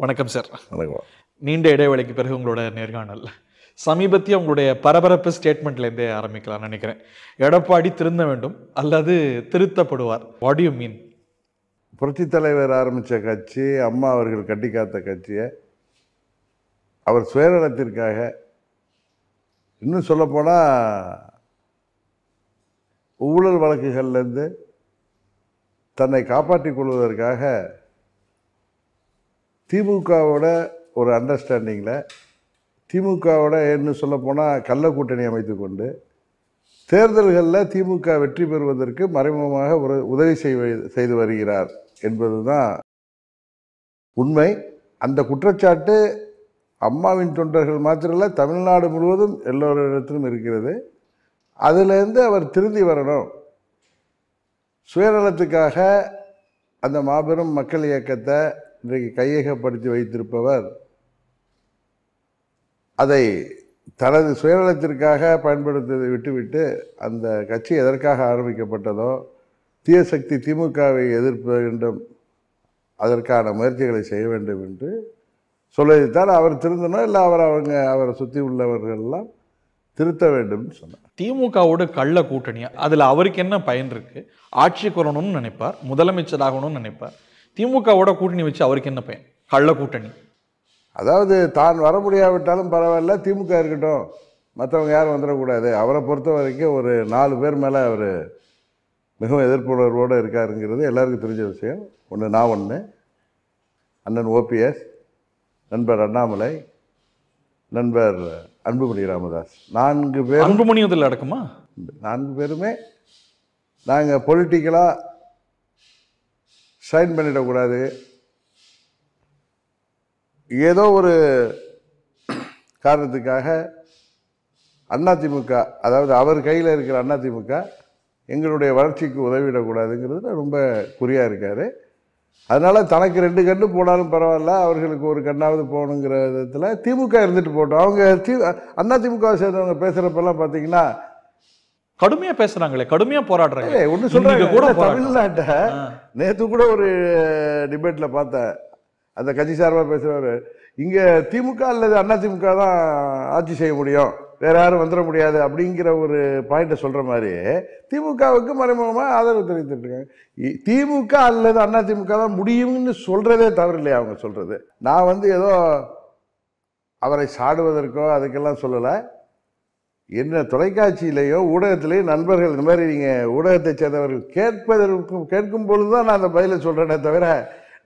வணக்கம் சார். வணக்கம். நீண்ட இடைவேளைக்கு பிறகு உங்களோட நேர்காணல். சமீபத்திய உங்களுடைய பரபரப்பு ஸ்டேட்மெண்ட்லேருந்தே ஆரம்பிக்கலாம் நினைக்கிறேன். எடப்பாடி திருந்த வேண்டும் அல்லது திருத்தப்படுவார். What do you mean? புரட்சித் தலைவர் ஆரம்பித்த கட்சி, அம்மா அவர்கள் கட்டி காத்த கட்சியை அவர் சுயநலத்திற்காக, இன்னும் சொல்லப்போனால் ஊழல் வழக்குகள்லேருந்து தன்னை காப்பாற்றிக் கொள்வதற்காக திமுகவோட ஒரு அண்டர்ஸ்டாண்டிங்கில், திமுகவோட என்ன சொல்லப்போனால் கள்ள கூட்டணி அமைத்து கொண்டு தேர்தல்களில் திமுக வெற்றி பெறுவதற்கு மறைமுகமாக ஒரு உதவி செய்து வருகிறார் என்பது தான் உண்மை. அந்த குற்றச்சாட்டு அம்மாவின் தொண்டர்கள் மாத்திரமல்ல, தமிழ்நாடு முழுவதும் எல்லோரிடத்திலும் இருக்கிறது. அதிலிருந்து அவர் திருந்தி வரணும். சுயநலத்துக்காக அந்த மாபெரும் மக்கள் இயக்கத்தை இன்றைக்கு கையகப்படுத்தி வைத்திருப்பவர் அதை தனது சுயநலத்திற்காக பயன்படுத்துவதை விட்டுவிட்டு, அந்த கட்சி எதற்காக ஆரம்பிக்கப்பட்டதோ, தீய சக்தி திமுகவை எதிர்க்க வேண்டும், அதற்கான முயற்சிகளை செய்ய வேண்டும் என்று சொல்வதைத்தான் அவர் திருந்தணும். இல்லை அவரை சுற்றி உள்ளவர்கள்லாம் திருத்த வேண்டும் சொன்னார். திமுகவோட கள்ள கூட்டணி, அதில் அவருக்கு என்ன பயன் இருக்கு? ஆட்சி கொள்ளணும்னு நினைப்பார், முதலமைச்சராகணும்னு நினைப்பார். திமுகவோட கூட்டணி வச்சு அவருக்கு என்ன பயன்? கள்ள கூட்டணி. அதாவது தான் வர முடியாவிட்டாலும் பரவாயில்ல, திமுக இருக்கட்டும், மற்றவங்க யாரும் வந்துடக்கூடாது. அவரை பொறுத்த வரைக்கும் ஒரு 4 பேர் மேலே அவர் மிகவும் எதிர்ப்புணர்வோடு இருக்காருங்கிறது எல்லாருக்கும் தெரிஞ்ச விஷயம். ஒன்று அண்ணன் ஓபிஎஸ், நண்பர் அண்ணாமலை, நண்பர் அன்புமணி ராமதாஸ், 4 பேர். அன்புமணி இதில் அடக்குமா? 4 பேருமே நாங்கள் பொலிட்டிக்கலாக சைன் பண்ணிடக்கூடாது, ஏதோ ஒரு காரணத்துக்காக அதிமுக, அதாவது அவர் கையில் இருக்கிற அதிமுக எங்களுடைய வளர்ச்சிக்கு உதவிடக்கூடாதுங்கிறது ரொம்ப குறியாக இருக்கார். அதனால் தனக்கு 2 கண்ணு போனாலும் பரவாயில்ல, அவர்களுக்கு ஒரு கண்ணாவது போகணுங்கிற விதத்தில் திமுக இருந்துட்டு போட்டோம். அவங்க அதிமுக சேர்ந்தவங்க பேசுகிறப்பெல்லாம் பார்த்தீங்கன்னா கடுமையாக பேசுகிறாங்களே, கடுமையாக போராடுறாங்க. ஒன்று சொல்கிறாங்க கூட. தமிழ்நாட்டை நேற்று கூட ஒரு டிபேட்டில் பார்த்தேன், அந்த கட்சி சார்பாக பேசுகிறவர், இங்கே திமுக அல்லது அதிமுக தான் ஆட்சி செய்ய முடியும், வேறு யாரும் வந்துட முடியாது அப்படிங்கிற ஒரு பாயிண்ட்டை சொல்கிற மாதிரி திமுகவுக்கு மறைமுகமாக ஆதரவு தெரிவித்துருக்காங்க. திமுக அல்லது அதிமுக தான் முடியும்னு சொல்கிறதே தவறு இல்லையா அவங்க சொல்கிறது. நான் ஏதோ அவரை சாடுவதற்கோ அதுக்கெல்லாம் சொல்லலை. என்ன தொலைக்காட்சியிலேயோ ஊடகத்திலேயோ நண்பர்கள் இந்த மாதிரி நீங்கள் ஊடகத்தை சேர்ந்தவர்கள் கேட்கும் பொழுது தான் நான் அந்த பதிலை சொல்கிறேனே தவிர,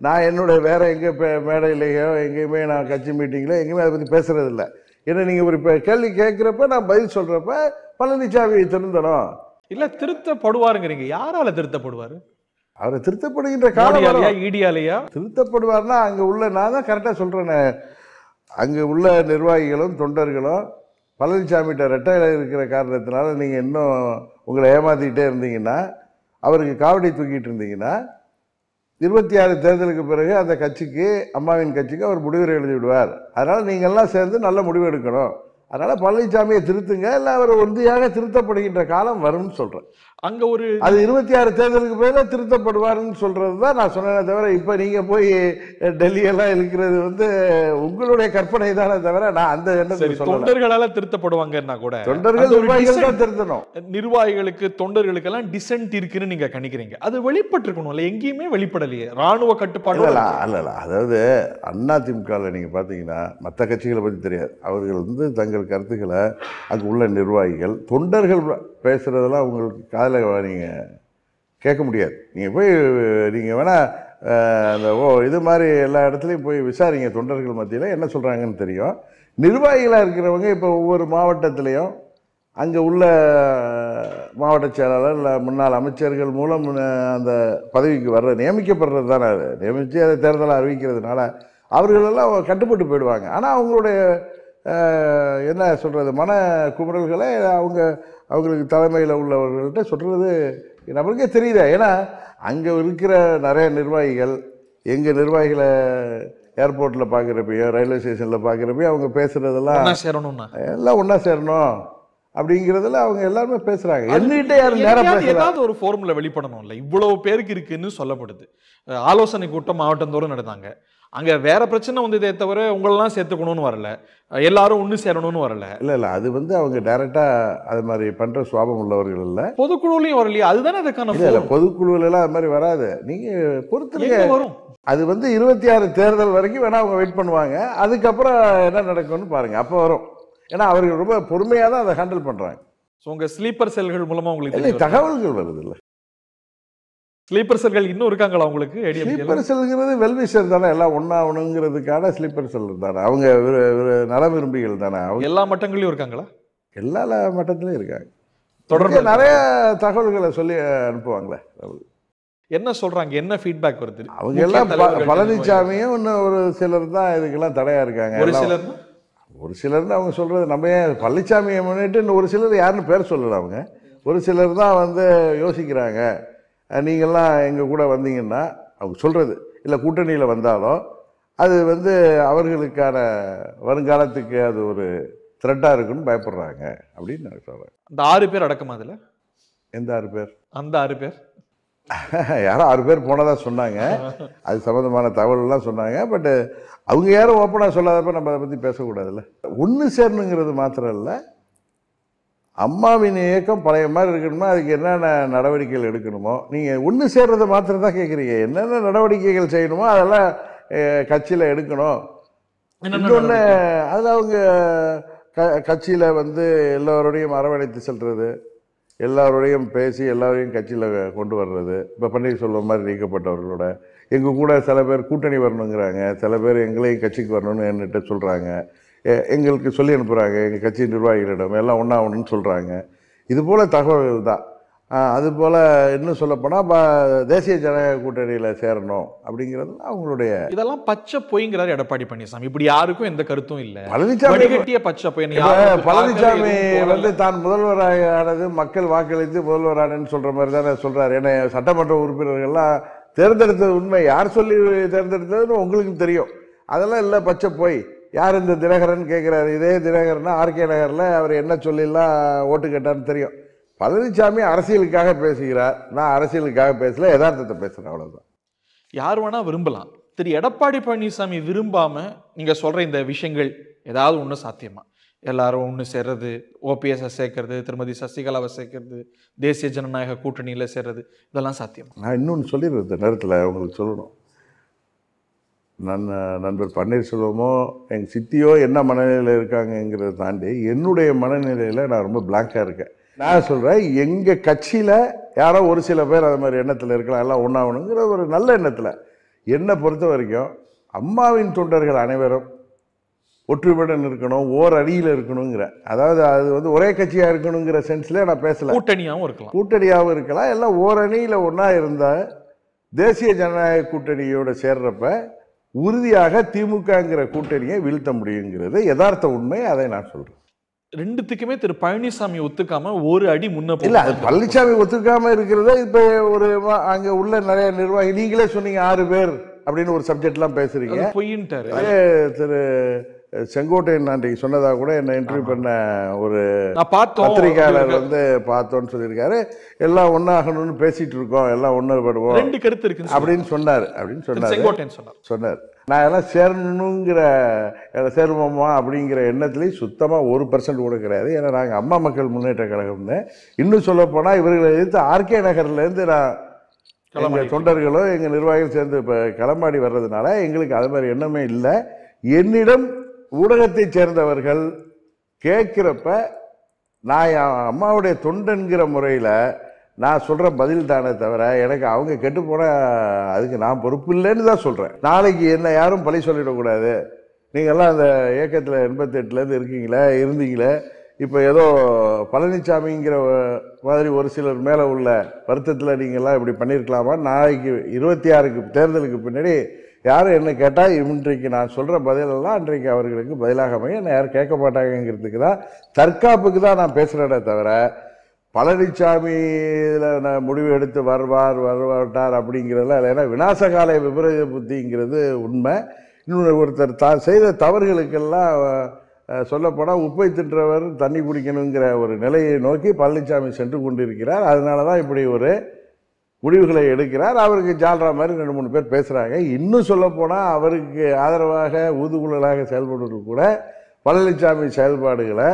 நான் என்னுடைய வேறு எங்கே மேடையிலேயோ எங்கேயுமே நான் கட்சி மீட்டிங்கில் எங்கேயுமே அதை பற்றி பேசுகிறதில்ல. ஏன்னா நீங்கள் ஒரு கேள்வி கேட்குறப்ப நான் பதில் சொல்கிறப்ப பழனிசாமி திருந்தணும். இல்லை திருத்தப்படுவாருங்கிறீங்க. யாரால திருத்தப்படுவார்? அவரை திருத்தப்படுகின்ற காலம் ஈடியாலையா திருத்தப்படுவார்னா அங்கே உள்ள, நான் தான் கரெக்டாக சொல்கிறேன்னு, அங்கே உள்ள நிர்வாகிகளும் தொண்டர்களும் பழனிசாமிகிட்ட ரெட்டையில் இருக்கிற காரணத்தினால நீங்கள் இன்னும் உங்களை ஏமாற்றிக்கிட்டே இருந்தீங்கன்னா, அவருக்கு காவடி தூக்கிட்டு இருந்தீங்கன்னா, 26 தேர்தலுக்கு பிறகு அந்த கட்சிக்கு, அம்மாவின் கட்சிக்கு அவர் முடிவுரை எழுதி விடுவார். அதனால் நீங்கள்லாம் சேர்ந்து நல்ல முடிவு எடுக்கணும். அதனால் பழனிசாமியை திருத்துங்க, இல்லை அவர் உறுதியாக திருத்தப்படுகின்ற காலம் வரும்னு சொல்கிறேன். அங்கே ஒரு அது 26 தேர்தலுக்கு பிறகு திருத்தப்படுவார்னு சொல்கிறது தான் நான் சொன்னேனே தவிர, இப்போ நீங்கள் போய் டெல்லியெல்லாம் இருக்கிறது உங்களுடைய கற்பனை தானே தவிர நான் அந்த எண்ணத்தை சொல்ல. தொண்டர்களால் திருத்தப்படுவாங்கன்னா கூட தொண்டர்கள் நிர்வாகிகள் தான் திருத்தணும். நிர்வாகிகளுக்கு தொண்டர்களுக்கெல்லாம் டிசென்ட் இருக்குன்னு நீங்க கணிக்கிறீங்க. அது வெளிப்பட்டிருக்கணும் இல்லை? எங்கேயுமே வெளிப்படலையே. ராணுவ கட்டுப்பாடு அல்ல. அதாவது அதிமுகவில் நீங்கள் பார்த்தீங்கன்னா மற்ற கட்சிகளை பற்றி தெரியாது. அவர்கள் தங்கள் கருத்துக்களை அங்கே உள்ள நிர்வாகிகள் தொண்டர்கள் பேசுகிறதெல்லாம் உங்களுக்கு காதில் நீங்கள் கேட்க முடியாது. நீங்கள் போய் நீங்கள் வேணால் அந்த இது மாதிரி எல்லா இடத்துலையும் போய் விசாரிங்க, தொண்டர்கள் மத்தியில் என்ன சொல்கிறாங்கன்னு தெரியும். நிர்வாகிகளாக இருக்கிறவங்க இப்போ ஒவ்வொரு மாவட்டத்திலையும் அங்கே உள்ள மாவட்ட செயலாளர் இல்லை முன்னாள் அமைச்சர்கள் மூலம் அந்த பதவிக்கு நியமிக்கப்படுறது தானே. அது நியமித்து அதை தேர்தலை அறிவிக்கிறதுனால அவர்களெல்லாம் கட்டுப்பட்டு போயிடுவாங்க. ஆனால் அவங்களுடைய என்ன சொல்கிறது, மன குமுறல்களை அவங்களுக்கு தலைமையில் உள்ளவர்கள்ட்ட சொல்கிறது நம்மளுக்கே தெரியுதா. ஏன்னா அங்கே இருக்கிற நிறைய நிர்வாகிகள் எங்கள் நிர்வாகிகளை ஏர்போர்ட்டில் பார்க்குறப்பையோ ரயில்வே ஸ்டேஷனில் பார்க்குறப்பையோ அவங்க பேசுகிறதெல்லாம் எல்லாம் ஒன்றா சேரணும் அப்படிங்கிறதுல அவங்க எல்லாருமே பேசுறாங்க. என்கிட்ட யாரும் நேரா பேசல. ஏதாவது ஒரு ஃபார்முலா வெளிப்படணும் இல்ல? இவ்வளவு பேருக்கு இருக்குன்னு சொல்லப்படுது. ஆலோசனை கூட்டம் மாவட்டந்தோறும் நடந்தாங்க. அங்க வேற பிரச்சனை வந்ததே தவிர உங்களெல்லாம் சேர்த்துக்கணும்னு வரல, எல்லாரும் ஒண்ணு சேரணும்னு வரல. இல்லை அது அவங்க டைரெக்டாக அது மாதிரி பண்ணுற சுவாபம் உள்ளவர்கள் இல்லை. பொதுக்குழுலையும் வரலையா? அதுதானே அதுக்கான இல்லை பொதுக்குழுவிலலாம் அது மாதிரி வராது. நீங்கள் பொறுத்துருங்க. வரும். அது 26 தேர்தல் வரைக்கும் வேணா அவங்க வெயிட் பண்ணுவாங்க. அதுக்கப்புறம் என்ன நடக்கும்னு பாருங்க, அப்போ வரும். ஏன்னா அவர்கள் ரொம்ப பொறுமையாக தான் அதை ஹேண்டில் பண்ணுறாங்க. ஸோ உங்க ஸ்லீப்பர் செல்கள் மூலமா உங்களுக்கு இல்லை தகவல்கள் வருது. இல்லை ஸ்லீப்பர் செல்கள் இன்னும் இருக்காங்களா உங்களுக்கு? ஸ்லீப்பர் செல்கிறது வெல்விஷர் தானே, எல்லாம் ஒன்றாகணுங்கிறதுக்கான ஸ்லீப்பர் செல் தானே. அவங்க நல விரும்பிகள் தானே. அவங்க எல்லா மட்டங்களையும் இருக்காங்களா? எல்லா மட்டத்திலையும் இருக்காங்க. தொடர்ந்து நிறைய தகவல்களை சொல்லி அனுப்புவாங்களே. என்ன சொல்றாங்க? என்ன ஃபீட்பேக் வருது? அவங்க எல்லாம் பழனிசாமியும் இன்னும் ஒரு சிலர் தான் இதுக்கெல்லாம் தடையா இருக்காங்க. ஒரு சிலர்னு அவங்க சொல்றது. நம்ம ஏன் பழனிசாமியை முன்னிட்டு இன்னும் ஒரு சிலர் யாருன்னு பேர் சொல்லல. அவங்க ஒரு சிலர் தான் யோசிக்கிறாங்க. நீங்கள்லாம் எங்கள் கூட வந்தீங்கன்னா அவங்க சொல்கிறது இல்லை, கூட்டணியில் வந்தாலும் அது அவர்களுக்கான வருங்காலத்துக்கு அது ஒரு த்ரெட்டாக இருக்குன்னு பயப்படுறாங்க அப்படின்னு நான் சொல்கிறேன். அந்த 6 பேர் அடக்கமா அதில்? எந்த 6 பேர்? அந்த 6 பேர் யாரோ 6 பேர் போனதாக சொன்னாங்க. அது சம்மந்தமான தகவல்லாம் சொன்னாங்க. பட்டு அவங்க யாரும் ஓப்பனாக சொல்லாதப்ப நம்ம அதை பற்றி பேசக்கூடாதுல்ல. ஒன்று சேரணுங்கிறது மாத்திரம் இல்லை, அம்மாவின் இயக்கம் பழைய மாதிரி இருக்கணுமோ அதுக்கு என்னென்ன நடவடிக்கைகள் எடுக்கணுமோ. நீங்கள் ஒன்று சேர்றதை மாத்திரம் தான் கேட்குறீங்க. என்னென்ன நடவடிக்கைகள் செய்யணுமோ அதெல்லாம் கட்சியில் எடுக்கணும். இன்னொன்று அதில் அவங்க கட்சியில் எல்லோரோடையும் அரவணைத்து செல்வது, எல்லாரோடையும் பேசி எல்லாரையும் கட்சியில் கொண்டு வர்றது. இப்போ பன்னீர்செல்வம் மாதிரி நீக்கப்பட்டவர்களோட எங்கள் கூட சில பேர் கூட்டணி வரணுங்கிறாங்க, சில பேர் எங்களையும் கட்சிக்கு வரணும்னு என்கிட்ட சொல்கிறாங்க, எங்களுக்கு சொல்லி அனுப்புகிறாங்க. எங்கள் கட்சி நிர்வாகிகளிடம் எல்லாம் ஒன்றாகணும்னு சொல்கிறாங்க. இதுபோல் தகவல்கள் தான். அதுபோல் இன்னும் சொல்லப்போனால் தேசிய ஜனநாயக கூட்டணியில் சேரணும் அப்படிங்கிறது அவங்களுடைய. இதெல்லாம் பச்சை பொய்ங்கிறார் எடப்பாடி பழனிசாமி. இப்படி யாருக்கும் எந்த கருத்தும் இல்லை. பழனிசாமி பச்சை பொய். பழனிசாமி தான் முதல்வரானது மக்கள் வாக்களித்து முதல்வரானன்னு சொல்கிற மாதிரி தானே சொல்கிறார். ஏன்னா சட்டமன்ற உறுப்பினர்கள்லாம் தேர்ந்தெடுத்தது உண்மை. யார் சொல்லி தேர்ந்தெடுத்ததுன்னு உங்களுக்கு தெரியும். அதெல்லாம் இல்லை, பச்சை பொய். யார் இந்த தினகரன் கேட்குறாரு. இதே தினகரன்னா ஆர்கே நகரில் அவர் என்ன சொல்லிலாம் ஓட்டு கேட்டார்னு தெரியும். பழனிசாமி அரசியலுக்காக பேசுகிறார். நான் அரசியலுக்காக பேசல, யதார்த்தத்தை பேசுகிறேன், அவ்வளோதான். யார் வேணா விரும்பலாம். எடப்பாடி பழனிசாமி விரும்பாம நீங்க சொல்ற இந்த விஷயங்கள் ஏதாவது ஒன்று சாத்தியமா? எல்லாரும் ஒன்று சேர்றது, ஓபிஎஸ்ஸை சேர்க்கறது, திருமதி சசிகலாவை சேர்க்கறது, தேசிய ஜனநாயக கூட்டணியில் சேர்றது, இதெல்லாம் சாத்தியமா? நான் இன்னொன்று சொல்லிடுறேன் இந்த நேரத்தில் உங்களுக்கு சொல்லணும். நண்பர் பன்னீர்செல்வமோ எங்கள் சித்தியோ என்ன மனநிலையில் இருக்காங்கங்கிறத தாண்டி என்னுடைய மனநிலையில் நான் ரொம்ப பிளாங்காக இருக்கேன். நான் சொல்கிறேன், எங்கள் கட்சியில் யாரோ ஒரு சில பேர் அது மாதிரி எண்ணத்தில் இருக்கலாம், எல்லாம் ஒன்றாகணுங்கிற ஒரு நல்ல எண்ணத்தில். என்னை பொறுத்த வரைக்கும் அம்மாவின் தொண்டர்கள் அனைவரும் ஒற்றுமையுடன் இருக்கணும், ஓர் அடியில் இருக்கணுங்கிற, அதாவது அது ஒரே கட்சியாக இருக்கணுங்கிற சென்ஸ்லேயே நான் பேசலை. கூட்டணியாகவும் இருக்கலாம், எல்லாம் ஓர் அணியில் ஒன்றா இருந்தால் தேசிய ஜனநாயக கூட்டணியோடு சேர்றப்ப உறுதியாக திமுகங்கிற கூட்டணியை வீழ்த்த முடியுங்கிறது யதார்த்த உண்மை. அதை நான் சொல்கிறேன். ரெண்டுத்துக்குமே திரு பழனிசாமி ஒத்துக்காம ஒரு அடி முன்ன இல்லை, அது பழனிசாமி ஒத்துக்காம இருக்கிறத இப்போ ஒரு அங்கே உள்ள நிறைய நிர்வாகி நீங்களே சொன்னீங்க 6 பேர் அப்படின்னு ஒரு சப்ஜெக்ட்லாம் பேசுறீங்க. பொய்யின்ட்டாரு திரு செங்கோட்டையன் அன்றைக்கு சொன்னதாக கூட என்ன இன்டர்வியூ பண்ண ஒரு பத்திரிகையாளர் பார்த்தோன்னு சொல்லியிருக்காரு. எல்லாம் ஒன்றாகணும்னு பேசிட்டு இருக்கோம், எல்லாம் ஒன்றுபடுவோம், 2 கருத்து இருக்கு அப்படின்னு சொன்னார். சொன்னார். நான் எல்லாம் சேரணுங்கிற சேருவோமா அப்படிங்கிற எண்ணத்துலேயும் சுத்தமாக 1% கூட கிடையாது. ஏன்னா நாங்கள் அம்மா மக்கள் முன்னேற்ற கழகம்னு. இன்னும் சொல்ல போனால் இவர்களை எதிர்த்து ஆர்கே நகர்லேருந்து நான் எங்கள் தொண்டர்களோ எங்கள் நிர்வாகிகள் சேர்ந்து இப்போ களமாடி வர்றதுனால எங்களுக்கு அது மாதிரி எண்ணமே இல்லை. என்னிடம் ஊடகத்தை சேர்ந்தவர்கள் கேட்குறப்ப நான் அம்மாவுடைய தொண்டன்கிற முறையில் நான் சொல்கிற பதில் தானே தவிர எனக்கு அவங்க கெட்டு போனால் அதுக்கு நான் பொறுப்பு இல்லைன்னு தான் சொல்கிறேன். நாளைக்கு என்ன யாரும் பழி சொல்லிடக்கூடாது. நீங்கள்லாம் அந்த இயக்கத்தில் 88லேருந்து இருந்தீங்களே, இப்போ ஏதோ பழனிசாமிங்கிற மாதிரி ஒரு சிலர் மேலே உள்ள வருத்தத்தில் நீங்கள்லாம் இப்படி பண்ணியிருக்கலாமா? நாளைக்கு 26க்கு தேர்தலுக்கு பின்னாடி யாரும் என்ன கேட்டால் இன்றைக்கு நான் சொல்கிற பதிலெல்லாம் அன்றைக்கு அவர்களுக்கு பதிலாக அமைய என்ன யாரும் கேட்க மாட்டாங்கிறதுக்கு தான், தற்காப்புக்கு தான் நான் பேசுகிறேனே தவிர பழனிசாமி இதில் நான் முடிவு எடுத்து வரமாட்டார் அப்படிங்கிறதுலாம் இல்லை. ஏன்னா விநாசகால விபரீத புத்திங்கிறது உண்மை. இன்னொன்று ஒருத்தர் தான் செய்த தவறுகளுக்கெல்லாம் சொல்லப்போனால் உப்பை தின்றவர் தண்ணி குடிக்கணுங்கிற ஒரு நிலையை நோக்கி பழனிசாமி சென்று கொண்டிருக்கிறார். அதனால தான் இப்படி ஒரு முடிவுகளை எடுக்கிறார். அவருக்கு ஜால்ரா மாதிரி 2-3 பேர் பேசுகிறாங்க. இன்னும் சொல்லப்போனால் அவருக்கு ஆதரவாக ஊதுகுழலாக செயல்படுவர்கள் கூட பழனிசாமி செயல்பாடுகளை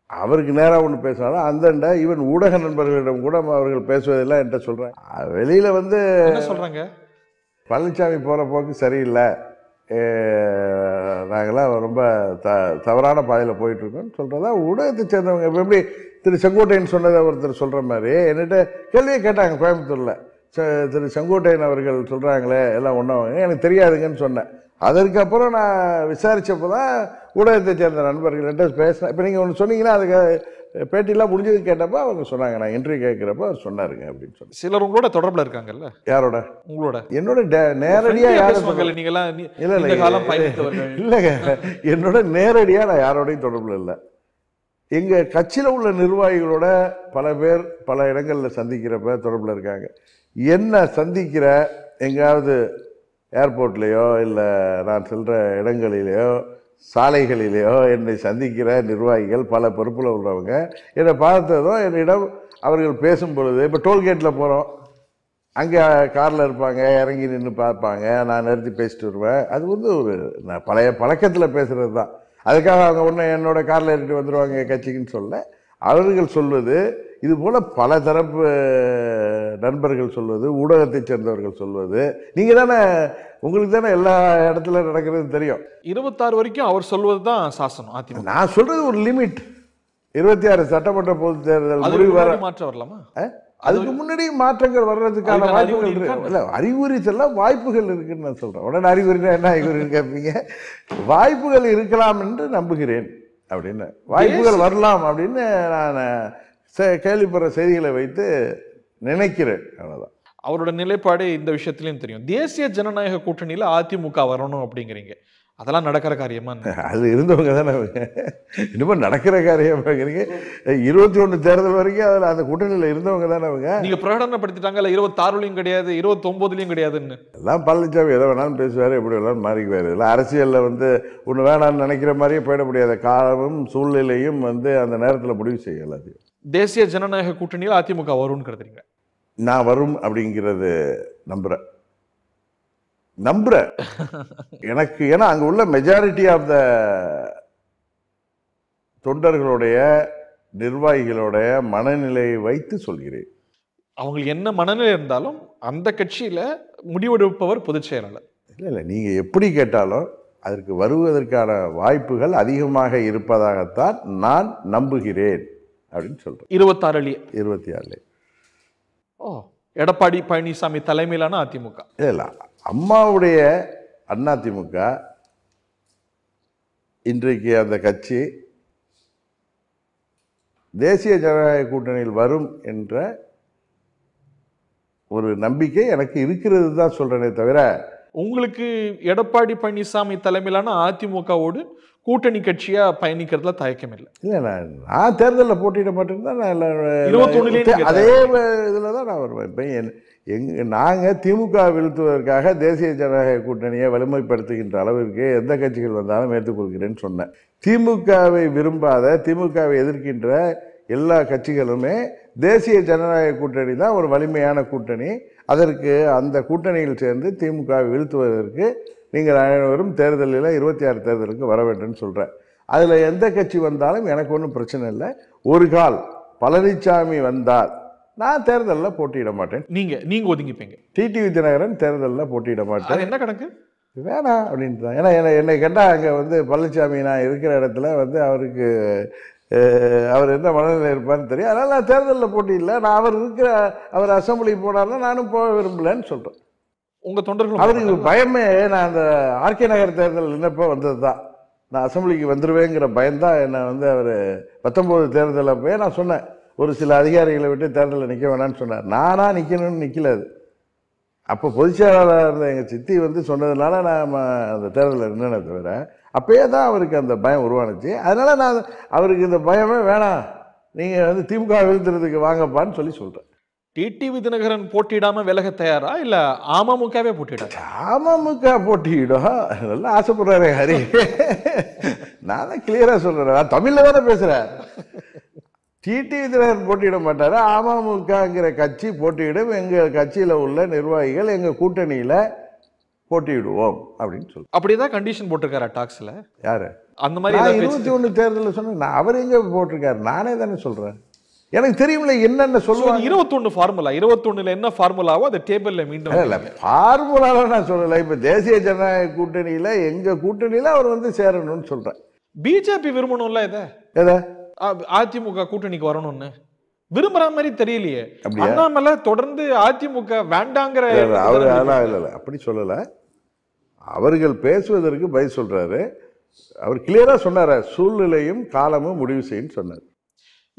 அவருக்கு நேராக ஒன்று பேசினாலும் அந்தண்ட ஈவன் ஊடக நண்பர்களிடம் கூட அவர்கள் பேசுவதெல்லாம் என்கிட்ட சொல்கிறாங்க. வெளியில் வந்து என்ன சொல்கிறாங்க, பழனிசாமி போகிற போக்கு சரியில்லை, நாங்களாம் ரொம்ப தவறான பாதையில் போயிட்டுருக்கோன்னு சொல்கிறதா ஊடகத்தை சேர்ந்தவங்க. இப்போ எப்படி திரு செங்கோட்டையன் சொன்னதை ஒருத்தர் சொல்கிற மாதிரி என்கிட்ட கேள்வியே கேட்டாங்க கோயம்புத்தூரில். திரு செங்கோட்டையன் அவர்கள் சொல்கிறாங்களே எல்லாம் ஒன்றாங்க, எனக்கு தெரியாதுங்கன்னு சொன்னேன். அதற்கப்புறம் நான் விசாரித்தப்போ தான் ஊடகத்தை சேர்ந்த நண்பர்கள்ட்ட பேசினேன். இப்போ நீங்கள் ஒன்று சொன்னீங்கன்னா அதுக்கு பேட்டிலாம் முடிஞ்சது கேட்டப்போ அவங்க சொன்னாங்க, நான் இன்டர்வியூ கேட்குறப்ப அவர் சொன்னாருங்க அப்படின்னு சொல்லி. சிலர் உங்களோட தொடர்பில் இருக்காங்கல்ல? யாரோட? உங்களோட. என்னோட நேரடியாக யாரும் இல்லைங்க, என்னோட நேரடியாக நான் யாரோடையும் தொடர்பில் இல்லை. எங்கள் கட்சியில் உள்ள நிர்வாகிகளோட பல பேர் பல இடங்களில் சந்திக்கிறப்ப தொடர்பில் இருக்காங்க. என்ன சந்திக்கிற எங்கேயாவது ஏர்போர்ட்லேயோ இல்லை நான் செல்கிற இடங்களிலேயோ சாலைகளிலேயோ என்னை சந்திக்கிற நிர்வாகிகள் பல பொறுப்பில் உள்ளவங்க என்னை பார்த்ததும் என்னிடம் அவர்கள் பேசும் பொழுது, இப்போ டோல்கேட்டில் போகிறோம், அங்கே காரில் இருப்பாங்க, இறங்கி நின்று பார்ப்பாங்க, நான் நிறுத்தி பேசிட்டு வருவேன். அது வந்து ஒரு நான் பழைய பழக்கத்தில் பேசுகிறது தான். அதுக்காக அவங்க ஒன்று என்னோட காரில் ஏறிட்டு வந்துடுவாங்க கட்சிக்குன்னு சொல்ல. அவர்கள் சொல்வது இது போல் பல தரப்பு நண்பர்கள் சொல்வது, ஊடகத்தை சேர்ந்தவர்கள் சொல்வது, நீங்கள் தானே உங்களுக்கு தானே எல்லா இடத்துல நடக்கிறது தெரியும். 26 வரைக்கும் அவர் சொல்வது தான் சாசனம் அதிமுக. நான் சொல்றது ஒரு லிமிட். 26 சட்டமன்ற பொது தேர்தல் முடிவு வர மாற்றம் வரலாமா? அதுக்கு முன்னாடி மாற்றங்கள் வர்றதுக்கான வாய்ப்புகள் இருக்கு. இல்லை, அறிகுறி சொல்ல வாய்ப்புகள் இருக்குன்னு நான் சொல்றேன். உடனே அறிகுறினா என்ன அறிகுறின்னு கேட்பீங்க. வாய்ப்புகள் இருக்கலாம் என்று நம்புகிறேன் அப்படின்னு, வாய்ப்புகள் வரலாம் அப்படின்னு நான் கேள்விப்படுற செய்திகளை வைத்து நினைக்கிறேன். அவ்வளோதான். அவரோட நிலைப்பாடு இந்த விஷயத்திலையும் தெரியும். தேசிய ஜனநாயக கூட்டணியில் அதிமுக வரணும் அப்படிங்கிறீங்க, அதெல்லாம் நடக்கிற காரியமா? அது இருந்தவங்க தானே இன்னும் நடக்கிற காரியம் பார்க்குறீங்க. 21 தேர்தல் வரைக்கும் அதில் அந்த கூட்டணியில் இருந்தவங்க தானே அவங்க. நீங்க பிரகடனப்படுத்திட்டாங்க 26லயும் கிடையாது 29லயும் கிடையாதுன்னு. எல்லாம் பழனிசாமி எதை வேணாலும் பேசுவார், எப்படி வேணாலும் மாறிக்குவார். இதெல்லாம் அரசியலில் வந்து ஒன்று வேணான்னு நினைக்கிற மாதிரியே போயிட முடியாத காலமும் சூழ்நிலையும் வந்து அந்த நேரத்தில் முடிவு செய்யல. அது தேசிய ஜனநாயக கூட்டணியில் அதிமுக வரும்னு கருதுறீங்க? நான் வரும் அப்படிங்கிறது நம்புகிறேன். எனக்கு ஏன்னா அங்கே உள்ள மெஜாரிட்டி ஆஃப் த தொண்டர்களுடைய நிர்வாகிகளுடைய மனநிலையை வைத்து சொல்கிறேன். அவங்களுக்கு என்ன மனநிலை இருந்தாலும் அந்த கட்சியில் முடிவெடுப்பவர் பொதுச் செயலாளர். இல்லை, நீங்கள் எப்படி கேட்டாலும் அதற்கு வருவதற்கான வாய்ப்புகள் அதிகமாக இருப்பதாகத்தான் நான் நம்புகிறேன் அப்படின்னு சொல்கிறேன். 26 ஓ, எடப்பாடி பழனிசாமி தலைமையிலான அதிமுக இல்லை, அம்மாவுடைய அதிமுக இன்றைக்கு அந்த கட்சி தேசிய ஜனநாயக கூட்டணியில் வரும் என்ற ஒரு நம்பிக்கை எனக்கு இருக்கிறது தான் சொல்றேனே தவிர. உங்களுக்கு எடப்பாடி பழனிசாமி தலைமையிலான அதிமுகவோடு கூட்டணி கட்சியா பயணிக்கிறதுல தயக்கம் இல்லை? இல்லை, நான் தேர்தலில் போட்டியிட மாட்டேன்னு தான் நான் 21 அதே இதில் தான் நான் வருவேன். இப்போ நாங்கள் திமுக வீழ்த்துவதற்காக தேசிய ஜனநாயக கூட்டணியை வலிமைப்படுத்துகின்ற அளவிற்கு எந்த கட்சிகள் வந்தாலும் ஏற்றுக்கொள்கிறேன்னு சொன்னேன். திமுகவை விரும்பாத, திமுகவை எதிர்க்கின்ற எல்லா கட்சிகளுமே தேசிய ஜனநாயக கூட்டணி தான் ஒரு வலிமையான கூட்டணி, அதற்கு அந்த கூட்டணியில் சேர்ந்து திமுகவை வீழ்த்துவதற்கு நீங்கள் அனைவரும் தேர்தலில் 26 தேர்தலுக்கு வர வேண்டும்னு சொல்கிறேன். அதில் எந்த கட்சி வந்தாலும் எனக்கு ஒன்றும் பிரச்சனை இல்லை. ஒரு கால் பழனிசாமி வந்தால் நான் தேர்தலில் போட்டியிட மாட்டேன். நீங்கள் ஒதுங்கிப்பீங்க? டிடிவி தினகரன் தேர்தலில் போட்டியிட மாட்டேன். என்ன கணக்கு? வேணாம் அப்படின்ட்டு தான். ஏன்னா என்னை கேட்டால் அங்கே வந்து பழனிசாமி நான் இருக்கிற இடத்துல வந்து அவருக்கு அவர் எந்த மனநிலை இருப்பார்னு தெரியும். அதனால் நான் தேர்தலில் போட்டியில்லை. நான் அவர் அசம்பிளி போனார்னா நானும் போக விரும்பலன்னு சொல்கிறேன். உங்கள் தொண்டர்கள் அவருக்கு பயமே நான் அந்த ஆர்கே நகர் தேர்தல் நின்னப்போ வந்தது தான். நான் அசம்பிளிக்கு வந்துடுவேங்கிற பயம்தான் என்னை வந்து அவர் 19 தேர்தலில் போய் நான் சொன்னேன், ஒரு சில அதிகாரிகளை விட்டு தேர்தலில் நிற்க வேணான்னு சொன்னார். நானாக நிற்கணும்னு நிற்கல. அது அப்போ பொதுச்செயலாளர் இருந்த எங்கள் சித்தி வந்து சொன்னதுனால நான் அந்த தேர்தலில் நின்னே தவிர அப்பயே தான் அவருக்கு அந்த பயம் உருவானுச்சு. அதனால் நான் அவருக்கு இந்த பயமே வேணாம், நீங்கள் வந்து திமுக வீழ்த்துறதுக்கு வாங்கப்பான்னு சொல்கிறேன். டிடிவி தினகரன் போட்டியிடாம விலக தயாரா இல்ல அமமுகவே போட்டியிட? அமமுக போட்டியிடும் நல்லா ஆசைப்படுறாரு ஹரி. நான் தான் கிளியரா சொல்றேன், நான் தமிழ்ல தானே பேசுறேன். டிடிவி தினகரன் போட்டியிட மாட்டார். அமமுகங்கிற கட்சி போட்டியிடும். எங்கள் கட்சியில் உள்ள நிர்வாகிகள் எங்கள் கூட்டணியில் போட்டியிடுவோம் அப்படின்னு சொல்லி அப்படிதான் கண்டிஷன் போட்டிருக்காரா டாக்ஸ்ல? யாரு அந்த மாதிரி நான் ஏதாவது பேச்சு- 21 தேர்தலில் சொன்னேன். அவர் எங்கே போட்டிருக்காரு? நானே தானே சொல்கிறேன். எனக்கு தெரியும்ல என்னென்ன சொல்லுவாங்க. 21 ஃபார்முலா, 21ல என்ன ஃபார்முலாவோ அந்த டேபிள்ல மீண்டும் இல்லை ஃபார்முலால நான் சொல்லலை. இப்போ தேசிய ஜனநாயக கூட்டணியில் எங்கள் கூட்டணியில் அவர் வந்து சேரணும்னு சொல்கிறேன். பிஜேபி விரும்பணும்ல இதை, எதை அதிமுக கூட்டணிக்கு வரணும்னு விரும்புற மாதிரி தெரியலையே. அப்படியா? அண்ணாமலை தொடர்ந்து அதிமுக வேண்டாங்கிற அவர் அதெல்லாம் இல்லை அப்படி சொல்லலை. அவர்கள் பேசுவதற்கு பதில் சொல்றாரு. அவர் கிளியரா சொன்னார், சூழ்நிலையும் காலமும் முடிவு செய்யும் சொன்னார்.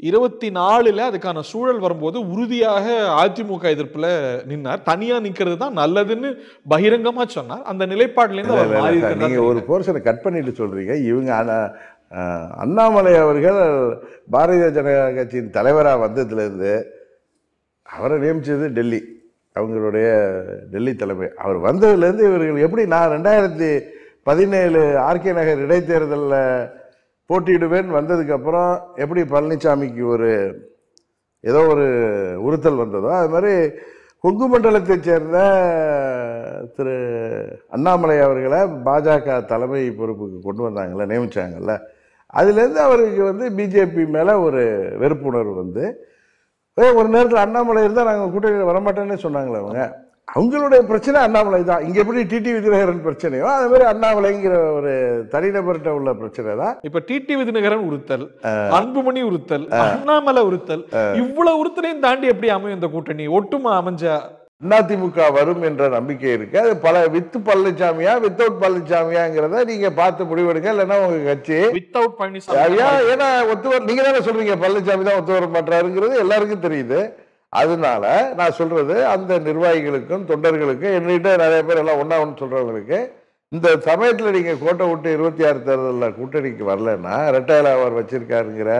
24ல அதுக்கான சூழல் வரும்போது உறுதியாக அதிமுக எதிர்ப்புல நின்னார். தனியா நிக்கிறது தான் நல்லதுன்னு பகிரங்கமா சொன்னார். அந்த நிலைப்பாடுல இருந்து அவர் மாறி நீங்க இருக்கிறதா ஒரு போர்ஷனை கட் பண்ணிட்டு சொல்றீங்க. இவங்க அண்ணாமலை அவர்கள் பாரதிய ஜனதா கட்சியின் தலைவராக வந்ததுலேருந்து அவரை நியமிச்சது டெல்லி, அவங்களுடைய டெல்லி தலைமை. அவர் வந்ததுலேருந்து இவர்கள் எப்படி, நான் 2017 ஆர்கே நகர் இடைத்தேர்தலில் போட்டியிடுவேன் வந்ததுக்கப்புறம் எப்படி பழனிசாமிக்கு ஏதோ ஒரு உறுத்தல் வந்ததோ, அது மாதிரி கொங்கு மண்டலத்தைச் சேர்ந்த திரு அண்ணாமலை அவர்களை பாஜக தலைமை பொறுப்புக்கு கொண்டு வந்தாங்கல்ல, நியமிச்சாங்கல்ல, அதுலேருந்து அவருக்கு வந்து பிஜேபி மேலே ஒரு வெறுப்புணர்வு வந்து ஒரு நேரத்தில் அண்ணாமலை இருந்தால் நாங்கள் கூட்டணியில் வரமாட்டேன்னு சொன்னாங்களே அவங்க. அவங்களுடைய பிரச்சனை அண்ணாமலை தான். இங்கே எப்படி டிடிவி தினகரன் பிரச்சனையோ அது மாதிரி அண்ணாமலைங்கிற ஒரு தனிநபர்கிட்ட உள்ள பிரச்சனை தான். இப்ப டிடிவி தினகரன் உறுத்தல், அன்புமணி உறுத்தல், அண்ணாமலை உறுத்தல், இவ்வளவு உறுத்தலையும் தாண்டி எப்படி அமையும் இந்த கூட்டணி? ஒட்டுமா அமைஞ்சா அதிமுக வரும் என்ற நம்பிக்கை இருக்கு. அது பல வித் பழனிசாமியா வித்தவுட் பழனிசாமியாங்கிறத நீங்க பார்த்து முடிவெடுங்க. இல்லைன்னா உங்க கட்சி வித்தவுட் பழனிசாமி, ஏன்னா நீங்க தானே சொல்றீங்க பழனிசாமி தான் ஒத்து வர மாட்டாருங்கிறது எல்லாருக்கும் தெரியுது. அதனால நான் சொல்றது அந்த நிர்வாகிகளுக்கும் தொண்டர்களுக்கும் என்கிட்ட நிறைய பேர் எல்லாம் ஒன்னா ஒன்று சொல்றவங்களுக்கு இந்த சமயத்தில் நீங்க கோட்டை விட்டு 26 தேர்தலில் கூட்டணிக்கு வரலன்னா ரெட்டையில அவர் வச்சிருக்காருங்கிற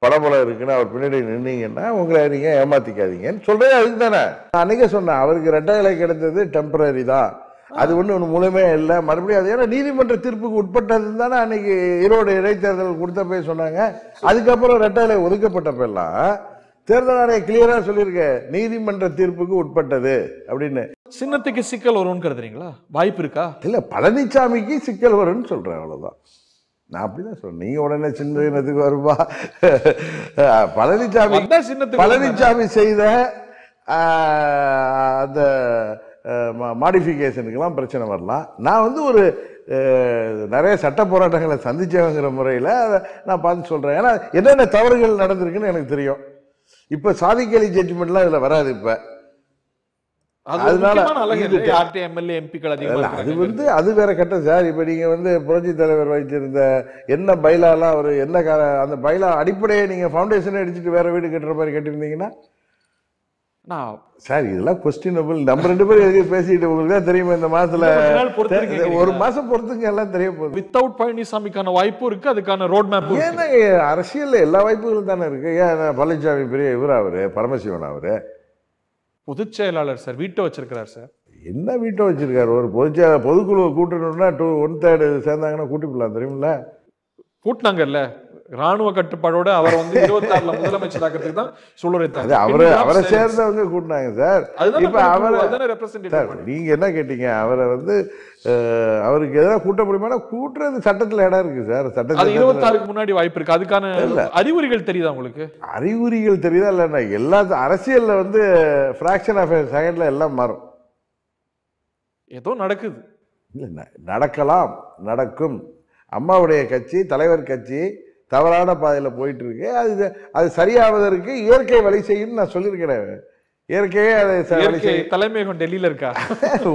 படபலம் இருக்குன்னு அவர் பின்னாடி நின்னீங்கன்னா உங்களை நீங்க ஏமாத்திக்காதீங்கன்னு சொல்றது. அதுக்கு தானே நான் அன்னைக்கே சொன்னேன், அவருக்கு ரெட்டையில கிடைத்தது டெம்பரரி தான், அது ஒன்றும் முழுமையா இல்லை. மறுபடியும் அது ஏன்னா நீதிமன்ற தீர்ப்புக்கு உட்பட்டது தானே அன்னைக்கு ஈரோடு இடைத்தேர்தல் கொடுத்த போய் சொன்னாங்க. அதுக்கப்புறம் ரெட்டையில ஒதுக்கப்பட்டப்பெல்லாம் தேர்தல் ஆணையம் கிளியரா சொல்லியிருக்க நீதிமன்ற தீர்ப்புக்கு உட்பட்டது அப்படின்னு. சின்னத்துக்கு சிக்கல் வரும்னு கருதுறீங்களா? வாய்ப்பு இருக்கா? இல்ல பழனிசாமிக்கு சிக்கல் வரும்னு சொல்றேன், அவ்வளவுதான். நான் அப்படிதான் சொல்றேன். நீங்க உடனே சின்னத்துக்கு வருவா பழனிசாமி செய்த அந்த மாடிஃபிகேஷனுக்கெல்லாம் பிரச்சனை வரலாம். நான் வந்து நிறைய சட்ட போராட்டங்களை சந்திச்சவங்கிற முறையில் நான் பார்த்து சொல்றேன். ஏன்னா என்னென்ன தவறுகள் நடந்திருக்குன்னு எனக்கு தெரியும். இப்ப சாதிக்கலி ஜட்ஜ்மெண்ட்லாம் இதுல வராது. இப்ப அதனால அது வேற கட்டம் சார். இப்ப நீங்க வந்து புரட்சி தலைவர் வைத்திருந்த என்ன பைலாலாம் அவர் என்ன அந்த பைலா அடிப்படையை நீங்க ஃபவுண்டேஷன் அடிச்சுட்டு வேற வீடு கட்டுற மாதிரி கட்டிருந்தீங்கன்னா சார் இதெல்லாம் கொஸ்டினபிள். நம்ம 2 பேரும் எதுக்கு பேசிட்டு உங்களுக்கு தான் தெரியுமா, இந்த மாசத்துல 1 மாசம் பொறுத்துங்க எல்லாம் தெரிய போகுது. வித்தவுட் பழனிசாமிக்கான வாய்ப்பு இருக்கு, அதுக்கான ரோட் மேப். ஏன்னா அரசியல்ல எல்லா வாய்ப்புகளும் தானே இருக்கு. ஏன் பழனிசாமி பெரிய அவரு பரமசிவன் அவரு பொதுச் செயலாளர் சார், வீட்டை வச்சிருக்கிறார் சார். என்ன வீட்டை வச்சிருக்காரு? ஒரு பொதுக்குழு கூட்டணும்னா 1/3 சேர்ந்தாங்கன்னா கூட்டி போடலாம் தெரியுமில்ல. கூட்டினாங்கல்ல, ராணுவ கட்டுப்பாடோட அவர் வந்து 26ல முதலமைச்சர் ஆக்கிறதுக்கு தான் சொல்லுறாங்க. அவரை சேர்ந்தவங்க கூட்டினாங்க சார். இப்ப அவர் நீங்க என்ன கேட்டீங்க, அவரை வந்து அவருக்கு எதாவது கூட்ட முடியுமா? கூட்டுறது சட்டத்துல இடம் இருக்கு சார். சட்டத்துல 26க்கு முன்னாடி வாய்ப்பு இருக்கு. அதுக்கான அறிகுறிகள் தெரியுதா உங்களுக்கு? அறிகுறிகள் தெரியுதா இல்லைன்னா எல்லா அரசியல்ல வந்து ஃபிராக்ஷன் ஆஃப் செகண்ட்ல எல்லாம் மாறும். ஏதோ நடக்குது இல்லை, நடக்கலாம், நடக்கும். அம்மாவுடைய கட்சி தலைவர் கட்சி தவறான பாதையில் போயிட்டு இருக்கு. அது சரியாவதற்கு இயற்கை வழி செய்யும் நான் சொல்லியிருக்கிறேன். இயற்கையே அதை தலைமையகம் டெல்லியில இருக்கா?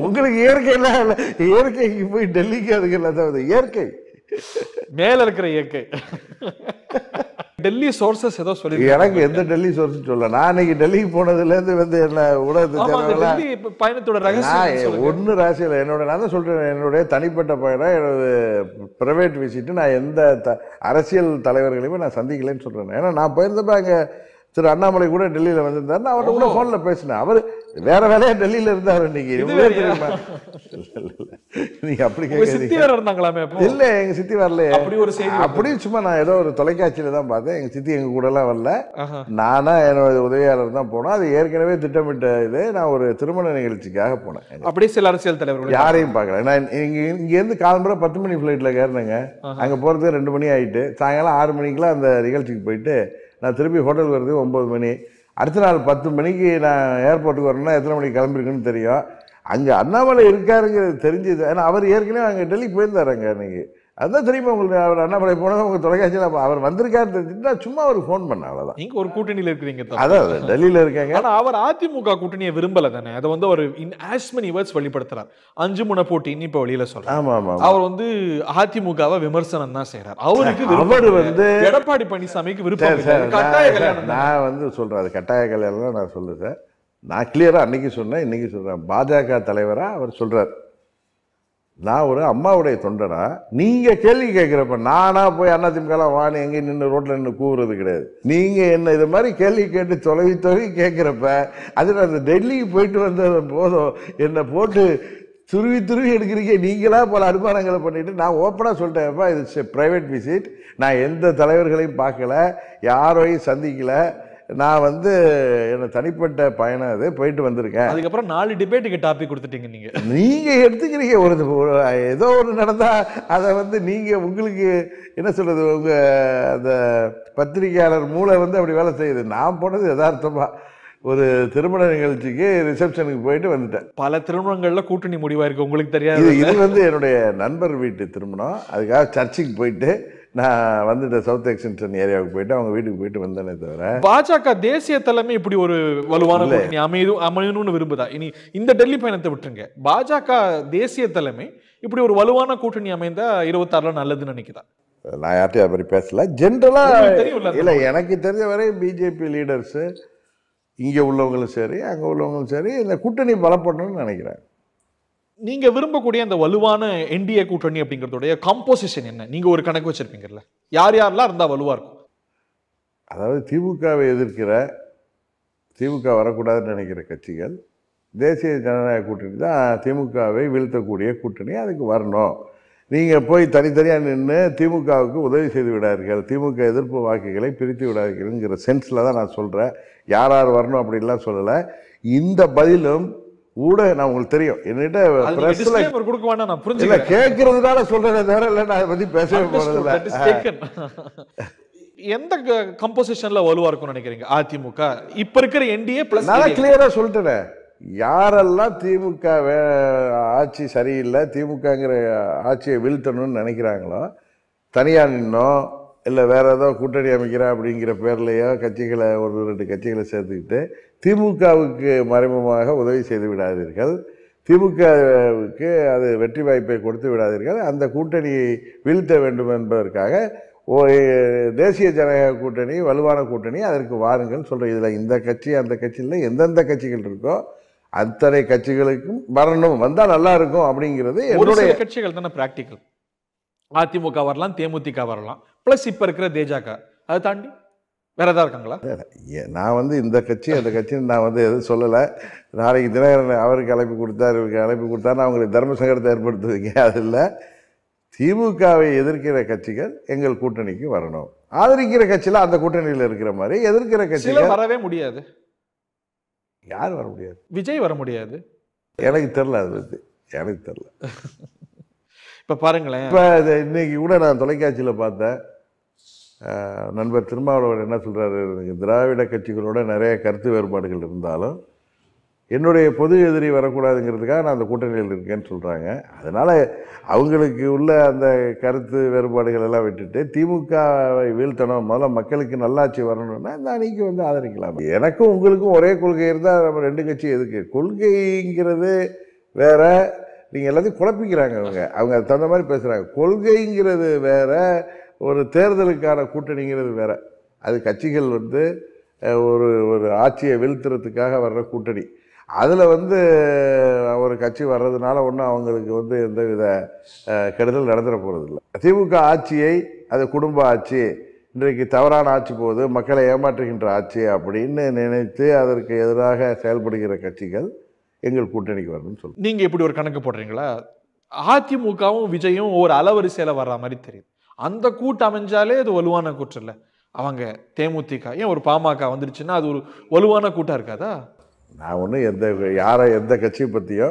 உங்களுக்கு இயற்கைலாம் இல்லை, இயற்கைக்கு போய் டெல்லிக்கு அதுக்கு இல்லை, இயற்கை மேல இருக்கிற இயற்கை. டெல்லி சோர்சஸ் ஏதோ சொல்லி, எனக்கு எந்த டெல்லி சோர்ஸ் சொல்ல. நான் அன்னைக்கு டெல்லிக்கு போனதுல இருந்து வந்து என்ன ஊடகத்து பயணத்தோட ரகசியம் ஒன்னு ராசியில் என்னோட நான் தான் சொல்றேன். என்னுடைய தனிப்பட்ட பயணம், என்னோட பிரைவேட் விசிட்டு. நான் எந்த அரசியல் தலைவர்களையுமே நான் சந்திக்கலன்னு சொல்றேன். ஏன்னா நான் போயிருந்தப்ப அங்கே திரு அண்ணாமலை கூட டெல்லியில் வந்திருந்தாரு. நான் அவர்கிட்ட கூட ஃபோனில் பேசினேன். அவர் வேற வேலையா டெல்லியில் இருந்தார் இன்னைக்கு. தெரியுமா? நீங்க அப்படி இருந்தாங்களாமே? இல்லை, எங்க சித்தி வரல. அப்படியும் சும்மா நான் ஏதோ ஒரு தொலைக்காட்சியில தான் பார்த்தேன். எங்க சித்தி எங்க கூட எல்லாம் வரல. நானா என்னோட உதவியாளர் தான் போனோம். அது ஏற்கனவே திட்டமிட்ட இது. நான் ஒரு திருமண நிகழ்ச்சிக்காக போனேன். அப்படியே சில அரசியல் தலைவர்கள் யாரையும் பார்க்கல. நான் இங்கேருந்து காலம்புற 10 மணி ஃப்ளைட்டில் ஏறினேங்க. அங்கே போகிறதுக்கு 2 மணி ஆகிட்டு சாயங்காலம் 6 மணிக்கெலாம் அந்த நிகழ்ச்சிக்கு போயிட்டு நான் திருப்பி ஹோட்டல் வர்றது 9 மணி. அடுத்த நாள் 10 மணிக்கு நான் ஏர்போர்ட்டுக்கு வரணும்னா எத்தனை மணிக்கு கிளம்பிருக்குன்னு தெரியும். அங்கே அண்ணாமலை இருக்காருங்கிறது தெரிஞ்சுது. ஏன்னா அவர் ஏற்கனவே அங்கே டெல்லிக்கு போயிருந்தார். அங்கே அன்றைக்கி அதுதான் தெரியுமா உங்களுக்கு? அவர் அண்ணாமலை போனது உங்கள் தொலைக்காட்சியில் அவர் வந்திருக்காரு தெரிஞ்சுட்டு நான் சும்மா அவருக்கு ஃபோன் பண்ணேன். அவ்வளோதான். நீங்கள் ஒரு கூட்டணியில் இருக்கிறீங்க. அதாவது டெல்லியில் இருக்காங்க. ஆனால் அவர் அதிமுக கூட்டணியை விரும்பலை தானே? அதை வந்து அவர் இன் ஆஸ் மெனி வேர்ட்ஸ் வெளிப்படுத்துறார். 5 முனை போட்டின்னு இப்போ வெளியில சொல்றார். ஆமாம் ஆமாம். அவர் வந்து அதிமுகவை விமர்சனம் தான் செய்கிறார். அவருக்கு அவர் வந்து எடப்பாடி பழனிசாமிக்கு விருப்பம். நான் வந்து சொல்கிறேன், அது கட்டாய கல்யாணம் நான் சொல்லுறேன் சார். நான் கிளியராக அன்னைக்கு சொன்னேன், இன்னைக்கு சொல்கிறேன். பாஜக தலைவராக அவர் சொல்கிறார், நான் ஒரு அம்மாவுடைய தொண்டனா. நீங்கள் கேள்வி கேட்குறப்ப நானா போய் அதிமுகலாம் வான்னு எங்கே நின்று ரோட்டில் நின்று கூவுறது கிடையாது. நீங்கள் என்ன இது மாதிரி கேள்வி கேட்டு தொலைவி கேட்குறப்ப அது நான் டெல்லிக்கு போயிட்டு வந்த போதும் என்னை போட்டு துருவி எடுக்கிறீங்க. நீங்களா போல அனுமானங்களை பண்ணிட்டு நான் ஓப்பனாக சொல்லிட்டேன்ப்பா, இது ப்ரைவேட் விசிட். நான் எந்த தலைவர்களையும் பார்க்கல, யாரையும் சந்திக்கலை. நான் வந்து என்ன தனிப்பட்ட பயணம் அது போயிட்டு வந்திருக்கேன். அதுக்கப்புறம் 4 டிபேட்டுக்கு டாபிக் கொடுத்துட்டீங்க. நீங்கள் எடுத்துக்கிறீங்க. ஒரு ஏதோ ஒன்று நடந்தால் அதை வந்து நீங்கள் உங்களுக்கு என்ன சொல்கிறது, உங்கள் அந்த பத்திரிகையாளர் மூளை வந்து அப்படி வேலை செய்யுது. நான் போனது யதார்த்தமாக ஒரு திருமண நிகழ்ச்சிக்கு ரிசப்ஷனுக்கு போயிட்டு வந்துட்டேன். பல திருமணங்களில் கூட்டணி முடிவாக இருக்குது, உங்களுக்கு தெரியாது. இது வந்து என்னுடைய நண்பர் வீட்டு திருமணம். அதுக்காக சர்ச்சுக்கு போயிட்டு நான் வந்துட்டு சவுத் எக்ஸ்டென்ஷன் ஏரியாவுக்கு போயிட்டு அவங்க வீட்டுக்கு போயிட்டு வந்தேனே தவிர பாஜக தேசிய தலைமை இப்படி ஒரு வலுவான கூட்டணி அமையணும்னு விரும்புதா? இனி இந்த டெல்லி பயணத்தை விட்டுருங்க, பாஜக தேசிய தலைமை இப்படி ஒரு வலுவான கூட்டணி அமைந்தா 26ல நல்லதுன்னு நினைக்கிறா? நான் யார்ட்டையும் அது மாதிரி பேசல. ஜென்ரலாக இல்லை, எனக்கு தெரிஞ்ச வரை பிஜேபி லீடர்ஸு இங்கே உள்ளவங்களும் சரி அங்கே உள்ளவங்களும் சரி இந்த கூட்டணி பலப்படணும்னு நினைக்கிறேன். நீங்க விரும்பக்கூடிய அந்த வலுவான என்டிஏ கூட்டணி அப்படிங்கிறதுடைய காம்போசிஷன் என்ன? நீங்க ஒரு கணக்கு வச்சிருப்பீங்கல்ல, யார் யாரெல்லாம் இருந்தா வலுவா இருக்கும்? அதாவது திமுகவை எதிர்க்கிற, திமுக வரக்கூடாதுன்னு நினைக்கிற கட்சிகள் தேசிய ஜனநாயக கூட்டணி தான் திமுகவை வீழ்த்தக்கூடிய கூட்டணி, அதுக்கு வரணும். நீங்கள் போய் தனித்தனியாக நின்று திமுகவுக்கு உதவி செய்து விடாதீர்கள், திமுக எதிர்ப்பு வாக்குகளை பிரித்து விடாதீர்கள்ங்கிற சென்ஸில் தான் நான் சொல்கிறேன். யார் யார் வரணும் அப்படின்லாம் சொல்லலை. இந்த பதிலும் நான் உங்களுக்கு தெரியும் என்கிட்ட கேட்கறதுனால சொல்றேன் தவிர இல்லை, நான் அதை பத்தி பேசவே போறதில்லை. எந்த கம்போசிஷன்ல வலுவா இருக்கும்னு நினைக்கிறீங்க அதிமுக? இப்ப இருக்கிற என்டிஏ பிளஸ் நான் கிளியரா சொல்லிட்டேன். யாரெல்லாம் திமுக ஆட்சி சரியில்லை, திமுகங்கிற ஆட்சியை வீழ்த்தணும்னு நினைக்கிறாங்களோ, தனியா நின்னோம் இல்லை வேற ஏதோ கூட்டணி அமைக்கிறேன் அப்படிங்கிற பேர்லையோ கட்சிகளை 1-2 கட்சிகளை சேர்த்துக்கிட்டு திமுகவுக்கு மறைமுகமாக உதவி செய்து விடாதீர்கள், திமுகவுக்கு அது வெற்றி வாய்ப்பை கொடுத்து விடாதீர்கள், அந்த கூட்டணியை வீழ்த்த வேண்டும் என்பதற்காக தேசிய ஜனநாயக கூட்டணி வலுவான கூட்டணி அதற்கு வாருங்கள் சொல்கிறேன். இதில் இந்த கட்சி அந்த கட்சியில் எந்தெந்த கட்சிகள் இருக்கோ அத்தனை கட்சிகளுக்கும் வரணும், வந்தால் நல்லா இருக்கும் அப்படிங்கிறது என்னுடைய கட்சிகள் தானே பிராக்டிக்கல். அதிமுக வரலாம், தேமுதிக வரலாம், பிளஸ் இப்போ இருக்கிற தேஜக, அதை தாண்டி வேற ஏதாவது இருக்காங்களா? நான் வந்து இந்த கட்சி அந்த கட்சின்னு நான் வந்து எதுவும் சொல்லலை. நாளைக்கு தினகரன் அவருக்கு அழைப்பு கொடுத்தார், இவருக்கு அழைப்பு கொடுத்தாருன்னு அவங்களுக்கு தர்ம சங்கடத்தை ஏற்படுத்துவீங்க. அது இல்லை, திமுகவை எதிர்க்கிற கட்சிகள் எங்கள் கூட்டணிக்கு வரணும், ஆதரிக்கிற கட்சியில் அந்த கூட்டணியில் இருக்கிற மாதிரி எதிர்க்கிற கட்சிகள் வரவே முடியாது. யார் வர முடியாது? விஜய் வர முடியாது. எனக்கு தெரியல, அது வந்து எனக்கு தெரியல. இப்போ பாருங்களேன், இப்போ இன்னைக்கு கூட நான் தொலைக்காட்சியில் பார்த்தேன், நண்பர் திருமாவளவன் என்ன சொல்கிறாரு, திராவிட கட்சிகளோட நிறைய கருத்து வேறுபாடுகள் இருந்தாலும் என்னுடைய பொது எதிரி வரக்கூடாதுங்கிறதுக்காக நான் அந்த கூட்டணியில் இருக்கேன்னு சொல்கிறாங்க. அதனால் அவங்களுக்கு உள்ள அந்த கருத்து வேறுபாடுகள் எல்லாம் விட்டுட்டு திமுகவை வீழ்த்தணும், முதல்ல மக்களுக்கு நல்லாட்சி வரணும்னா இந்த அணிக்கு வந்து ஆதரிக்கலாம். எனக்கும் உங்களுக்கும் ஒரே கொள்கை இருந்தால் நம்ம 2 கட்சி எதுக்கு? கொள்கைங்கிறது வேற, நீங்கள் எல்லாத்தையும் குழப்பிக்கிறாங்க. அவங்க அதுக்கு தகுந்த மாதிரி பேசுகிறாங்க. கொள்கைங்கிறது வேற, ஒரு தேர்தலுக்கான கூட்டணிங்கிறது வேற. அது கட்சிகள் வந்து ஒரு ஆட்சியை வீழ்த்துறதுக்காக வர்ற கூட்டணி. அதில் வந்து ஒரு கட்சி வர்றதுனால ஒன்றும் அவங்களுக்கு வந்து எந்த வித கெடுதல் நடந்துட போகிறதில்ல. திமுக ஆட்சியை அது குடும்ப ஆட்சி, இன்றைக்கு தவறான ஆட்சி போகுது, மக்களை ஏமாற்றுகின்ற ஆட்சி அப்படின்னு நினைத்து அதற்கு எதிராக செயல்படுகிற கட்சிகள் எங்கள் கூட்டணிக்கு வரணும்னு சொல்லுங்கள். நீங்க இப்படி ஒரு கணக்கு போடுறீங்களா? அதிமுகவும் விஜயும் ஒரு அலவரிசையில வர்ற மாதிரி தெரியுது. அந்த கூட்டு அமைஞ்சாலே அது வலுவான கூற்று இல்ல. அவங்க தேமுதிக ஏன் ஒரு பாமக வந்துருச்சுன்னா அது ஒரு வலுவான கூட்டா இருக்காதா? நான் ஒன்றும் எந்த கட்சியை பற்றியோ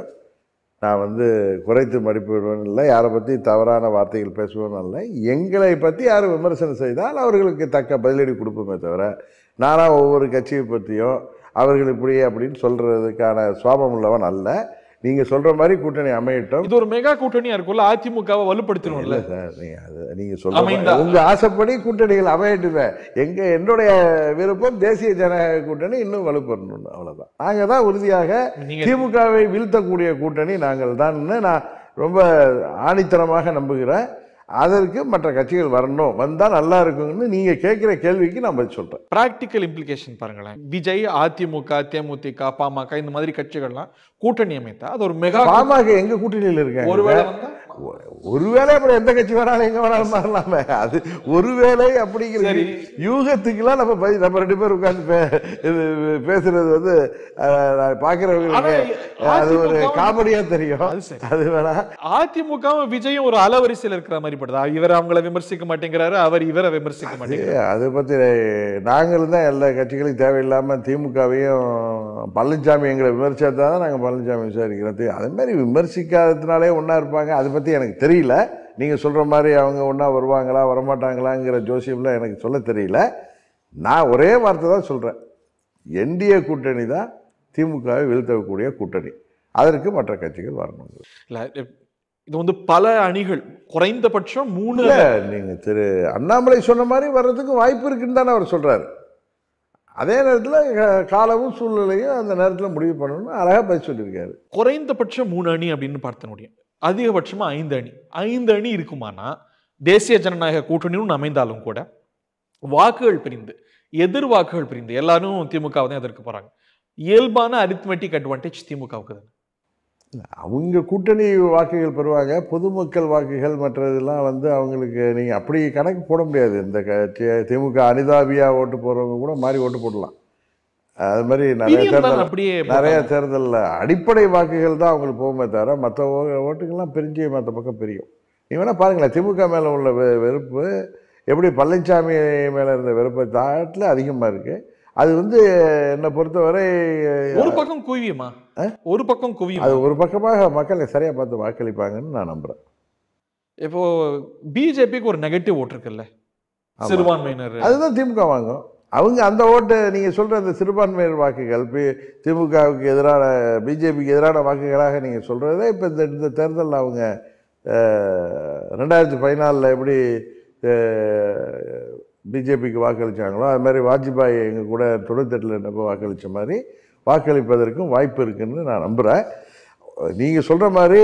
நான் குறைத்து மதிப்பிடுவேன் இல்லை, யாரை பற்றி தவறான வார்த்தைகள் பேசுவேன்னு இல்லை. எங்களை பற்றி யார் விமர்சனம் செய்தால் அவர்களுக்கு தக்க பதிலடி கொடுப்போமே தவிர, நானாக ஒவ்வொரு கட்சியை பற்றியும் அவர்கள் இப்படி அப்படின்னு சொல்கிறதுக்கான சுவாபம் உள்ளவன் அல்ல. நீங்கள் சொல்கிற மாதிரி கூட்டணி அமையட்டும். இது ஒரு மெகா கூட்டணியாக இருக்கும்ல, அதிமுகவை வலுப்படுத்தணும். இல்லை சார், நீங்கள் சொல்கிற உங்கள் ஆசைப்படி கூட்டணிகள் அமையட்டுமே. என்னுடைய விருப்பம் தேசிய ஜனநாயக கூட்டணி இன்னும் வலுப்பெறணும், அவ்வளோதான். நாங்கள் தான் உறுதியாக திமுகவை வீழ்த்தக்கூடிய கூட்டணி நாங்கள் தான் நான் ரொம்ப ஆணித்தனமாக நம்புகிறேன். அதற்கு மற்ற கட்சிகள் வரணும், வந்தால் நல்லா இருக்குன்னு நீங்கள் கேட்குற கேள்விக்கு நான் பதில் சொல்கிறேன். ப்ராக்டிக்கல் இம்ப்ளிகேஷன் பாருங்களேன். விஜய், அதிமுக, தேமுதிக, பாமக இந்த மாதிரி கட்சிகள்லாம் கூட்டணி அமைத்தா அது ஒரு மெகா. பாமக எங்க கூட்டணியில் இருக்காங்க? ஒருவேளை அப்புறம் எந்த கட்சி வேணாலும் எங்க வேணாலும் மாறலாமே. அது ஒருவேளை அப்படிங்கிற யூகத்துக்குலாம் நம்ம ரெண்டு பேரும் உட்காந்து பேசுறது பாக்குறவங்களுக்கு அது ஒரு காமெடியா தெரியும். அது வேணா அதிமுகவும் விஜயும் ஒரு அலவரிசையில் இருக்கிற மாதிரி படுதா? இவர் அவங்கள விமர்சிக்க மாட்டேங்கிறாரு, அவர் இவரை விமர்சிக்க மாட்டேங்கிறாரு. அதை பத்தி நாங்களும் தான் எல்லா கட்சிகளையும் தேவையில்லாம திமுகவையும் பழனிசாமி எங்களை விமர்சித்தாதான் நாங்கள் பழனிசாமி விசாரிக்கிறோம். அதே மாதிரி விமர்சிக்காததுனாலே ஒன்றா இருப்பாங்க. அதை பற்றி எனக்கு தெரியல. நீங்கள் சொல்கிற மாதிரி அவங்க ஒன்றா வருவாங்களா வரமாட்டாங்களாங்கிற ஜோசியம்லாம் எனக்கு சொல்ல தெரியல. நான் ஒரே வார்த்தை தான் சொல்கிறேன், என்டிஏ கூட்டணி தான் திமுகவை வீழ்த்தக்கூடிய கூட்டணி. அதற்கு மற்ற கட்சிகள் வரணும். இல்லை, இது பல அணிகள் குறைந்தபட்சம் 3. நீங்கள் திரு அண்ணாமலை சொன்ன மாதிரி வர்றதுக்கு வாய்ப்பு இருக்குன்னு தானே அவர் சொல்கிறாரு. அதே நேரத்தில் காலமும் சூழ்நிலையும் அந்த நேரத்தில் முடிவு பண்ணணும்னு அழகாக பதில் சொல்லியிருக்காரு. குறைந்தபட்சம் 3 அணி அப்படின்னு பார்த்த முடியும், அதிகபட்சமா 5 அணி. 5 அணி இருக்குமானா தேசிய ஜனநாயக கூட்டணியும் அமைந்தாலும் கூட வாக்குகள் பிரிந்து, எதிர் வாக்குகள் பிரிந்து எல்லாரும் திமுகவை தான் எதிர்க்க போறாங்க. இயல்பான அரித்மெட்டிக் அட்வான்டேஜ் திமுகவுக்கு தான். அவங்க கூட்டணி வாக்குகள் பெறுவாங்க, பொதுமக்கள் வாக்குகள் மற்றதெல்லாம் அவங்களுக்கு நீங்கள் அப்படி கணக்கு போட முடியாது. இந்த திமுக அனிதாபியாக ஓட்டு போடுறவங்க கூட மாறி ஓட்டு போடலாம். அது மாதிரி நிறைய தேர்தலில் அடிப்படை வாக்குகள் தான் அவங்களுக்கு போகுமே தவிர மற்ற ஓட்டுகள்லாம் பிரிஞ்சு மற்ற பக்கம் பிரியும். நீ வேணால் பாருங்களேன், திமுக மேலே உள்ள வெறுப்பு எப்படி பழனிசாமி மேலே இருந்த வெறுப்பை தாட்டில் அதிகமாக இருக்குது. அது என்னை பொறுத்தவரை ஒரு பக்கம் குவியுமா, ஒரு பக்கம் குவியும். அது ஒரு பக்கமாக மக்களை சரியாக பார்த்து வாக்களிப்பாங்கன்னு நான் நம்புகிறேன். இப்போ பிஜேபிக்கு ஒரு நெகட்டிவ் ஓட்டு இருக்குல்ல, சிறுபான்மையினர், அதுதான் திமுக வாங்கும். அவங்க அந்த ஓட்டை நீங்கள் சொல்கிற அந்த சிறுபான்மையினர் வாக்குகள் திமுகவுக்கு எதிரான பிஜேபிக்கு எதிரான வாக்குகளாக நீங்கள் சொல்கிறதே இப்போ இந்த தேர்தலில் அவங்க 2014 எப்படி பிஜேபிக்கு வாக்களித்தாங்களோ அது மாதிரி வாஜ்பாய் எங்கள் கூட 98 என்னப்போ வாக்களித்த மாதிரி வாக்களிப்பதற்கும் வாய்ப்பு இருக்குதுன்னு நான் நம்புகிறேன். நீங்கள் சொல்கிற மாதிரி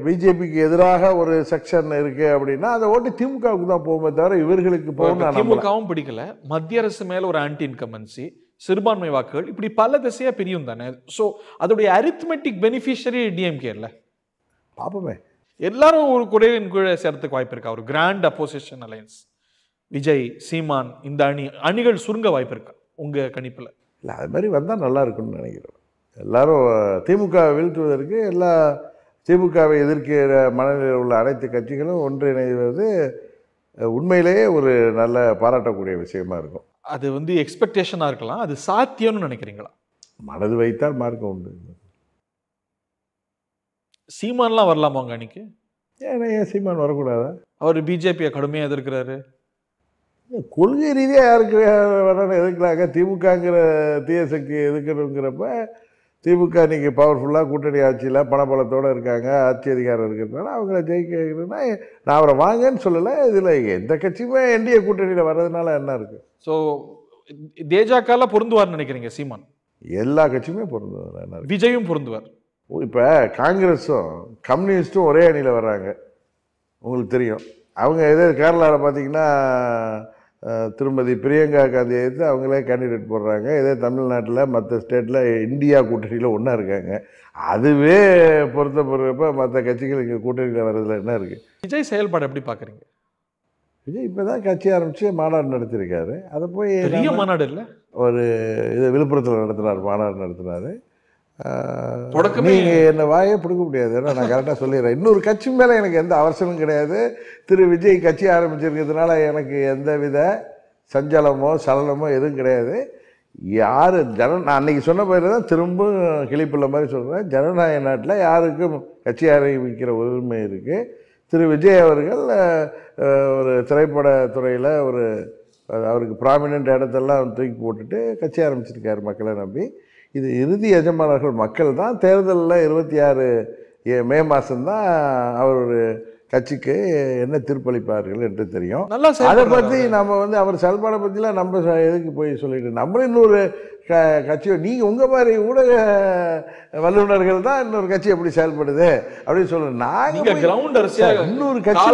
பிஜேபிக்கு எதிராக ஒரு செக்ஷன் இருக்குது அப்படின்னா அந்த ஓட்டு திமுகவுக்கு தான் போகுமே தவிர இவர்களுக்கு போகணும். திமுகவும் பிடிக்கல, மத்திய அரசு மேலே ஒரு ஆன்டி இன்கம்பன்சி, சிறுபான்மை வாக்குகள், இப்படி பல திசையாக பிரியும் தானே. ஸோ அதோடைய அரித்மெட்டிக் பெனிஃபிஷரி டிஎம்கே இல்லை. பார்ப்போமே, எல்லாரும் ஒரு குறைவின் கீழே சேர்த்துக்கு வாய்ப்பு இருக்கா? ஒரு கிராண்ட் அப்போசிஷன் அலையன்ஸ் விஜய், சீமான், இந்த அணிகள் சுருங்க வாய்ப்பு இருக்கா உங்கள் கணிப்பில்? இல்லை, அது மாதிரி வந்தால் நல்லா இருக்குன்னு நினைக்கிறேன். எல்லாரும் திமுக வீழ்த்துவதற்கு எல்லா திமுகவை எதிர்க்கிற மனநிலையில் உள்ள அனைத்து கட்சிகளும் ஒன்றிணைவது உண்மையிலேயே ஒரு நல்ல பாராட்டக்கூடிய விஷயமா இருக்கும். அது எக்ஸ்பெக்டேஷனாக இருக்கலாம், அது சாத்தியம்னு நினைக்கிறீங்களா? மனது வைத்தால் மார்க்கம் உண்டு. சீமான்லாம் வரலாமா உங்க அன்னைக்கு? ஏன் சீமான் வரக்கூடாதா? அவர் பிஜேபியை கடுமையாக எதிர்க்கிறாரு. கொள்கை ரீதியாக யாருக்கு வேணாலும் எதிர்க்கலாங்க. திமுகங்கிற தீய சக்தி எதிர்க்கணுங்கிறப்ப திமுக இன்றைக்கி பவர்ஃபுல்லாக கூட்டணி ஆட்சியில் பணபலத்தோடு இருக்காங்க, ஆட்சி அதிகாரம் இருக்கிறதுனால அவங்கள ஜெயிக்கணும்னா நான் அவரை வாங்கன்னு சொல்லலை. இதில் எந்த கட்சியுமே என்டிஏ கூட்டணியில் வர்றதுனால என்ன இருக்குது? ஸோ தேஜாக்கால பொருந்துவார்னு நினைக்கிறீங்க சீமான்? எல்லா கட்சியுமே பொருந்துவார், என்ன விஜயும் பொருந்துவார். இப்போ காங்கிரஸும் கம்யூனிஸ்ட்டும் ஒரே அணியில் வர்றாங்க, உங்களுக்கு தெரியும். அவங்க எதே கேரளாவில் பார்த்தீங்கன்னா திருமதி பிரியங்கா காந்தியை எடுத்து அவங்களே கேண்டிடேட் போடுறாங்க. இதே தமிழ்நாட்டில் மற்ற ஸ்டேட்டில் இந்தியா கூட்டணியில் ஒன்றா இருக்காங்க. அதுவே பொறுத்தப்படுறப்ப மற்ற கட்சிகள் இங்கே கூட்டணியில் வர்றதுல என்ன இருக்குது? விஜய் செயல்பாடு எப்படி பார்க்குறீங்க? விஜய் இப்போ தான் கட்சி ஆரம்பித்து மாநாடு நடத்தியிருக்காரு. அதை போய் பெரிய மாநாடு இல்லை, ஒரு இது விழுப்புரத்தில் நடத்தினார், மாநாடு நடத்தினார். தொடக்கமே நீங்கள் என்னை வாயே பிடிக்க முடியாது, ஏன்னா நான் கரெக்டாக சொல்லிடுறேன். இன்னொரு கட்சி மேலே எனக்கு எந்த அவசரமும் கிடையாது. திரு விஜய் கட்சி ஆரம்பிச்சிருக்கிறதுனால எனக்கு எந்த வித சஞ்சலமோ சலனமோ எதுவும் கிடையாது. யார் நான் அன்றைக்கி சொன்ன பேர் தான் திரும்ப கிளிப்புள்ள மாதிரி சொல்கிறேன். ஜனநாயக நாட்டில் யாருக்கும் கட்சி ஆரம்பிக்கிற உரிமை இருக்குது. திரு விஜய் அவர்கள் ஒரு திரைப்படத்துறையில் அவருக்கு ப்ராமினென்ட் இடத்தெல்லாம் தூக்கி போட்டுட்டு கட்சி ஆரம்பிச்சிருக்காரு மக்களை நம்பி. இது இறுதி எஜமானர்கள் மக்கள் தான். தேர்தலில் 26 மே மாதம்தான் அவர் ஒரு கட்சிக்கு என்ன தீர்ப்பளிப்பார்கள் என்று தெரியும். அதை பற்றி நம்ம அவர் செயல்பாடை பற்றிலாம் நம்ம எதுக்கு போய் சொல்லிட்டு நம்மளும் இன்னொரு கட்சியோ, நீங்கள் உங்கள் மாதிரி ஊடக வல்லுநர்கள் தான் இன்னொரு கட்சி எப்படி செயல்படுது அப்படின்னு சொல்லுங்க. நாங்கள் கிரவுண்ட் அரசியல் இன்னொரு கட்சி